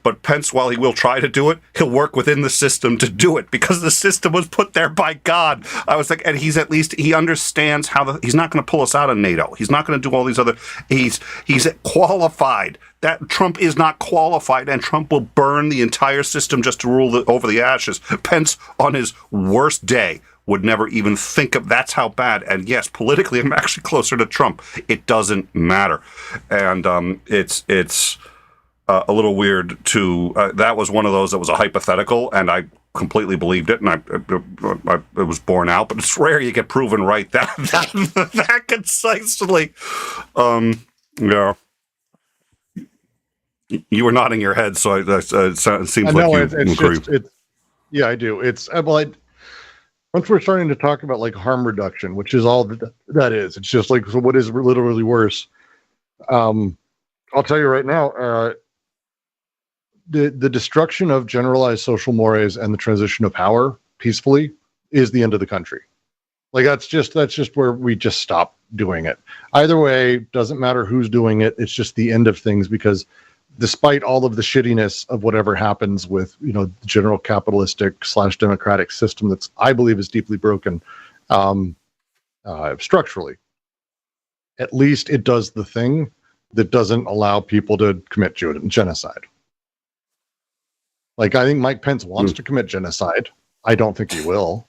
But Pence, while he will try to do it, he'll work within the system to do it, because the system was put there by God. I was like, and he understands he's not going to pull us out of NATO. He's not going to do all these other, he's qualified. That Trump is not qualified, and Trump will burn the entire system just to rule over the ashes. Pence, on his worst day, would never even think of, that's how bad. And yes, politically, I'm actually closer to Trump. It doesn't matter. And it's a little weird to, that was one of those that was a hypothetical, and I completely believed it, and I it was borne out, but it's rare you get proven right that concisely. Yeah. You were nodding your head, so it seems like you agree. Yeah, I do. Once we're starting to talk about like harm reduction, which is all that is, it's just like, so what is literally worse? I'll tell you right now, the destruction of generalized social mores and the transition of power peacefully is the end of the country. Like, that's just where we just stop doing it. Either way, doesn't matter who's doing it. It's just the end of things, because despite all of the shittiness of whatever happens with, the general capitalistic / democratic system that's, I believe, is deeply broken structurally, at least it does the thing that doesn't allow people to commit genocide. Like, I think Mike Pence wants to commit genocide. I don't think he will.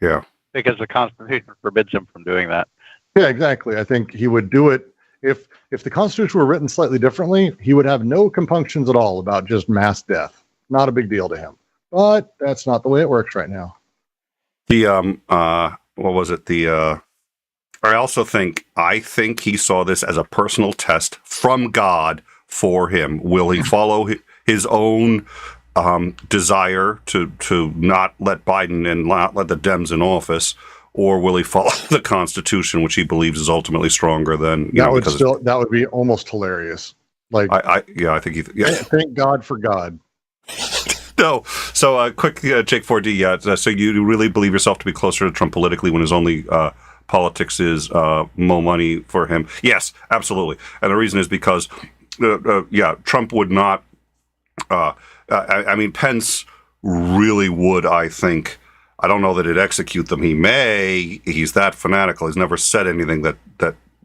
Yeah. Because the Constitution forbids him from doing that. Yeah, exactly. I think he would do it. If the Constitution were written slightly differently, he would have no compunctions at all about just mass death. Not a big deal to him. But that's not the way it works right now. What was it? I think he saw this as a personal test from God for him. Will he follow his own desire to not let Biden and not let the Dems in office, or will he follow the Constitution, which he believes is ultimately stronger than that would be almost hilarious. Like, I think thank God for God. No. So quick, Jake 4D. So you really believe yourself to be closer to Trump politically when his only politics is more money for him? Yes, absolutely. And the reason is because Trump would not. I mean, Pence really would, I think, I don't know that it'd execute them. He may. He's that fanatical. He's never said anything that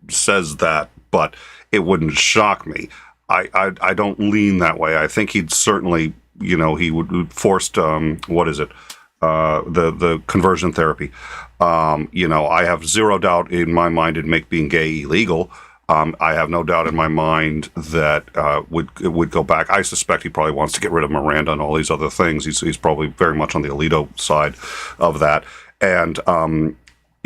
says that, but it wouldn't shock me. I don't lean that way. I think he'd certainly, he would forced what is it? The conversion therapy. I have zero doubt in my mind it'd make being gay illegal. I have no doubt in my mind that it would go back. I suspect he probably wants to get rid of Miranda and all these other things. He's probably very much on the Alito side of that. And,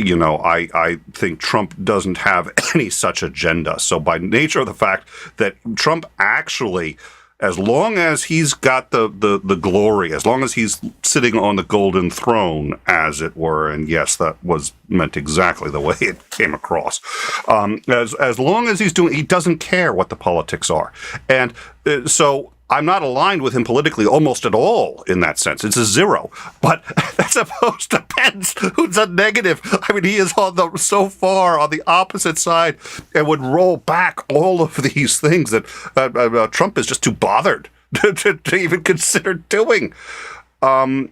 I think Trump doesn't have any such agenda. So by nature of the fact that Trump actually, as long as he's got the glory, as long as he's sitting on the golden throne, as it were, and yes, that was meant exactly the way it came across. As long as he doesn't care what the politics are, and so I'm not aligned with him politically almost at all in that sense. It's a zero, but that's opposed to Pence, who's a negative. I mean, he is so far on the opposite side and would roll back all of these things that Trump is just too bothered to even consider doing. Dear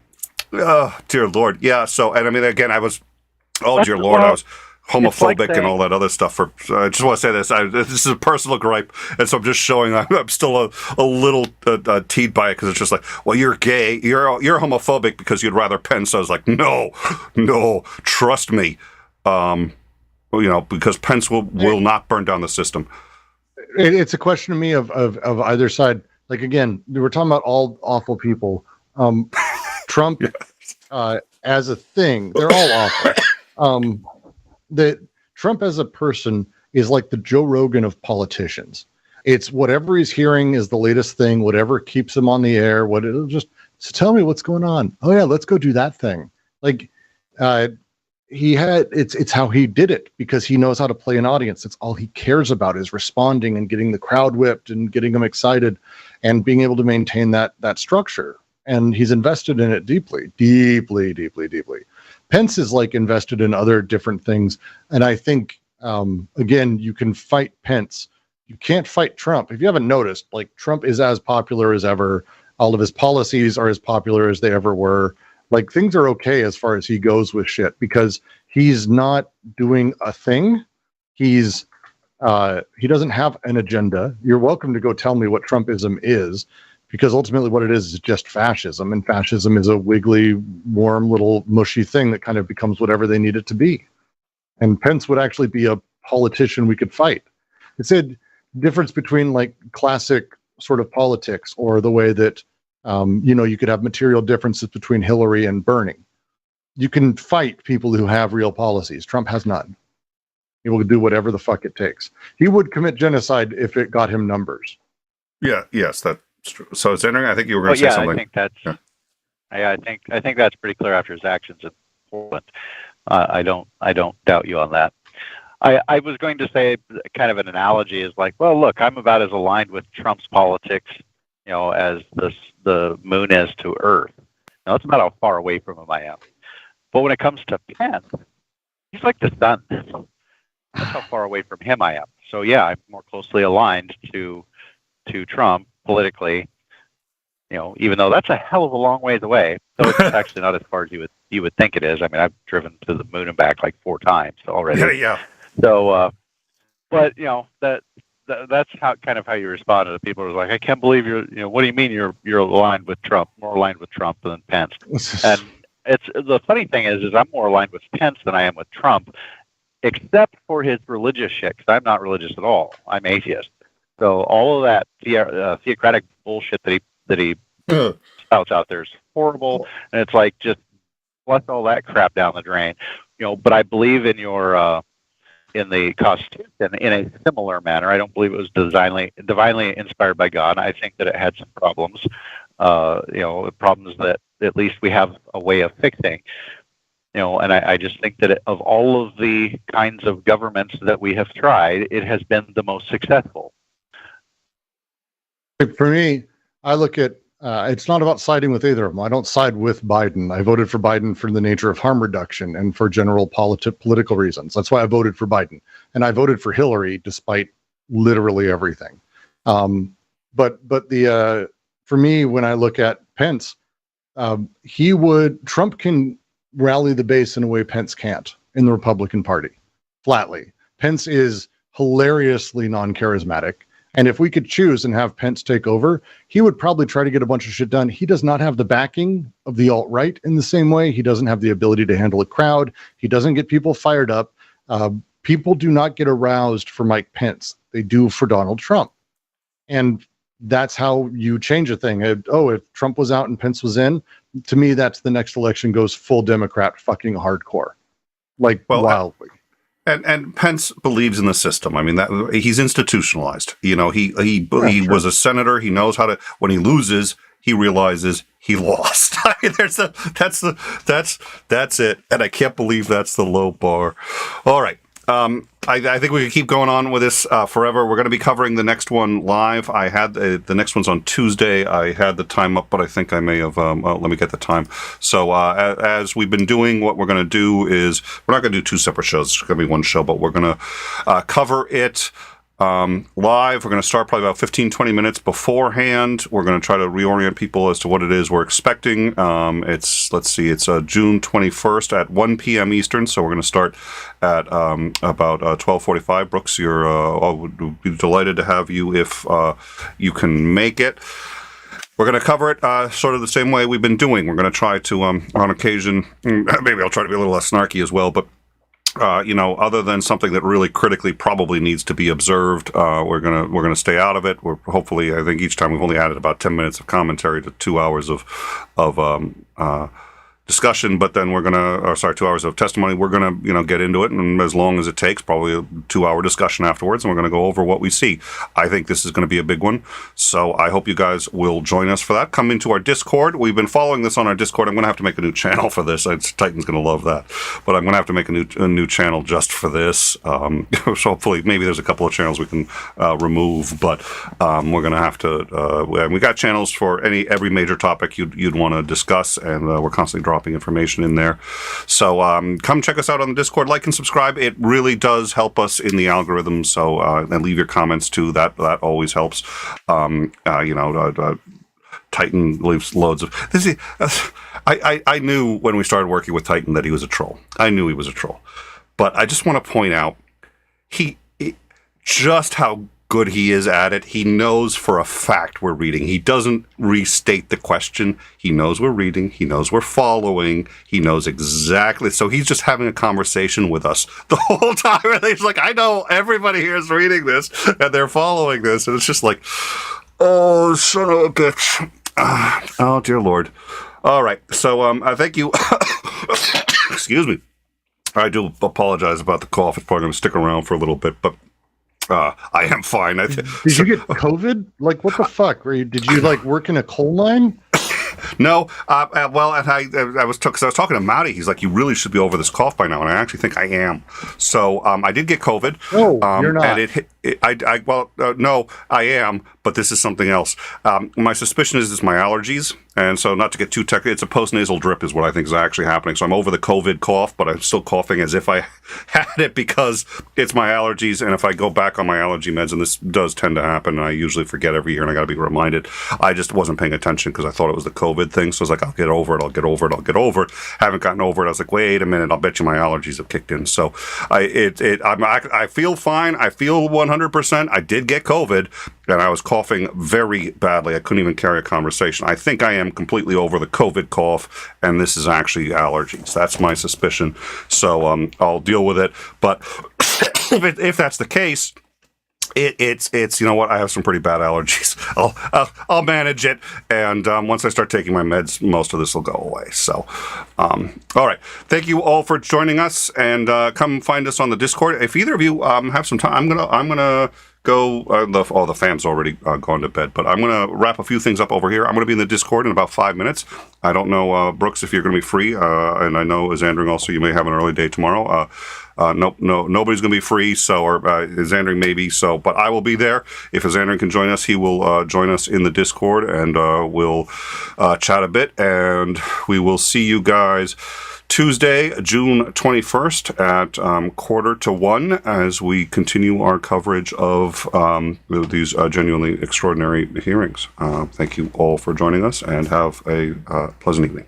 Lord. Yeah. So, and I mean, again, I was homophobic and all that other stuff. I just want to say this. This is a personal gripe, and so I'm just showing I'm still a little teed by it because it's just like, well, you're gay, you're homophobic because you'd rather Pence. So I was like, no, trust me, because Pence will not burn down the system. It's a question to me of either side. Like, again, we're talking about all awful people. Trump, as a thing, they're all awful. That Trump as a person is like the Joe Rogan of politicians. It's whatever he's hearing is the latest thing, whatever keeps him on the air, so tell me what's going on. Oh yeah, let's go do that thing. Like, it's how he did it because he knows how to play an audience. That's all he cares about is responding and getting the crowd whipped and getting them excited and being able to maintain that structure. And he's invested in it deeply. Pence is like invested in other different things. And I think, again, you can fight Pence. You can't fight Trump. If you haven't noticed, like, Trump is as popular as ever. All of his policies are as popular as they ever were. Like, things are okay as far as he goes with shit because he's not doing a thing. He doesn't have an agenda. You're welcome to go tell me what Trumpism is, because ultimately what it is just fascism, and fascism is a wiggly, warm, little mushy thing that kind of becomes whatever they need it to be. And Pence would actually be a politician we could fight. It's a difference between like classic sort of politics or the way that, you could have material differences between Hillary and Bernie. You can fight people who have real policies. Trump has none. He will do whatever the fuck it takes. He would commit genocide if it got him numbers. Yeah. Yes. That's true. So it's interesting. I think you were going to say something. I think that's. Yeah. I think that's pretty clear after his actions in Poland. I don't doubt you on that. I was going to say kind of an analogy is like, well, look, I'm about as aligned with Trump's politics, as the moon is to Earth. Now, that's about how far away from him I am. But when it comes to Pence, he's like the sun. That's how far away from him I am. So yeah, I'm more closely aligned to Trump politically. Even though that's a hell of a long ways away, so it's actually not as far as you would think it is. I mean, I've driven to the moon and back like 4 times already. Yeah. So, but that's how you respond to the people who are like, I can't believe what do you mean you're aligned with Trump, more aligned with Trump than Pence? And it's the funny thing is I'm more aligned with Pence than I am with Trump, except for his religious shit, because I'm not religious at all. I'm atheist. So all of that theocratic bullshit that he spouts out there is horrible, and it's like just flush all that crap down the drain. But I believe in your in the Constitution in a similar manner. I don't believe it was divinely inspired by God. I think that it had some problems. Problems that at least we have a way of fixing. And I just think that of all of the kinds of governments that we have tried, it has been the most successful. For me, I look at it's not about siding with either of them. I don't side with Biden. I voted for Biden for the nature of harm reduction and for general political reasons. That's why I voted for Biden. And I voted for Hillary despite literally everything. But for me, when I look at Pence, Trump can rally the base in a way Pence can't in the Republican Party, flatly. Pence is hilariously non-charismatic. And if we could choose and have Pence take over, he would probably try to get a bunch of shit done. He does not have the backing of the alt-right in the same way. He doesn't have the ability to handle a crowd. He doesn't get people fired up. People do not get aroused for Mike Pence. They do for Donald Trump. And that's how you change a thing. If Trump was out and Pence was in, to me, that's the next election goes full Democrat fucking hardcore. Wildly. And Pence believes in the system. I mean, that he's institutionalized. He was a senator. He knows how to. When he loses, he realizes he lost. I mean, that's it. And I can't believe that's the low bar. All right. I think we could keep going on with this forever. We're going to be covering the next one live. I had the next one's on Tuesday. I had the time up, but I think I may have. Let me get the time. So as we've been doing, what we're going to do is we're not going to do two separate shows. It's going to be one show, but we're going to cover it live. We're going to start probably about 15, 20 minutes beforehand. We're going to try to reorient people as to what it is we're expecting. It's June 21st at 1 p.m. Eastern. So we're going to start at about 12:45. Brooks, we'd be delighted to have you if you can make it. We're going to cover it sort of the same way we've been doing. We're going to try to, on occasion, maybe I'll try to be a little less snarky as well, but other than something that really critically probably needs to be observed, we're gonna stay out of it. We're hopefully, I think each time we've only added about 10 minutes of commentary to 2 hours of discussion, but then 2 hours of testimony. We're gonna get into it, and as long as it takes, probably a 2-hour discussion afterwards, and we're gonna go over what we see. I think this is gonna be a big one, so I hope you guys will join us for that. Come into our Discord. We've been following this on our Discord. I'm gonna have to make a new channel for this. Titan's gonna love that, but I'm gonna have to make a new channel just for this. So hopefully, maybe there's a couple of channels we can remove, but we're gonna have to. We got channels for every major topic you'd want to discuss, and we're constantly dropping information in there. So come check us out on the Discord, like and subscribe. It really does help us in the algorithm. So and leave your comments too. That always helps. Titan leaves loads of this. I knew when we started working with Titan that he was a troll. I knew he was a troll, but I just want to point out just how good he is at it. He knows for a fact we're reading. He doesn't restate the question. He knows we're reading. He knows we're following. He knows exactly. So he's just having a conversation with us the whole time. And he's like, I know everybody here is reading this and they're following this. And it's just like, oh, son of a bitch. Oh, dear Lord. All right. So I thank you. Excuse me. I do apologize about the cough. It's probably going to stick around for a little bit, but I am fine. Did you get COVID? Like, what the fuck? Did you work in a coal mine? No. Well, and I was talking to Matty. He's like, you really should be over this cough by now, and I actually think I am. So I did get COVID. No, you're not. And no, I am, but this is something else. My suspicion is it's my allergies. And so not to get too technical, it's a post-nasal drip is what I think is actually happening. So I'm over the COVID cough, but I'm still coughing as if I had it because it's my allergies. And if I go back on my allergy meds, and this does tend to happen, and I usually forget every year and I got to be reminded, I just wasn't paying attention because I thought it was the COVID thing. So I was like, I'll get over it. Haven't gotten over it. I was like, wait a minute, I'll bet you my allergies have kicked in. So I feel fine. I feel 100%. I did get COVID. And I was coughing very badly. I couldn't even carry a conversation. I think I am completely over the COVID cough, and this is actually allergies. That's my suspicion. So I'll deal with it. But if that's the case, it's you know what? I have some pretty bad allergies. I'll manage it, and once I start taking my meds, most of this will go away. So, all right. Thank you all for joining us, and come find us on the Discord. If either of you have some time, I'm gonna go. The fam's already gone to bed, but I'm gonna wrap a few things up over here. I'm gonna be in the Discord in about 5 minutes. I don't know, Brooks, if you're gonna be free, and I know Xandring also. You may have an early day tomorrow. Nobody's going to be free, or Xandring maybe, but I will be there. If Xandring can join us, he will join us in the Discord, and we'll chat a bit, and we will see you guys Tuesday, June 21st at 12:45 as we continue our coverage of these genuinely extraordinary hearings. Thank you all for joining us and have a pleasant evening.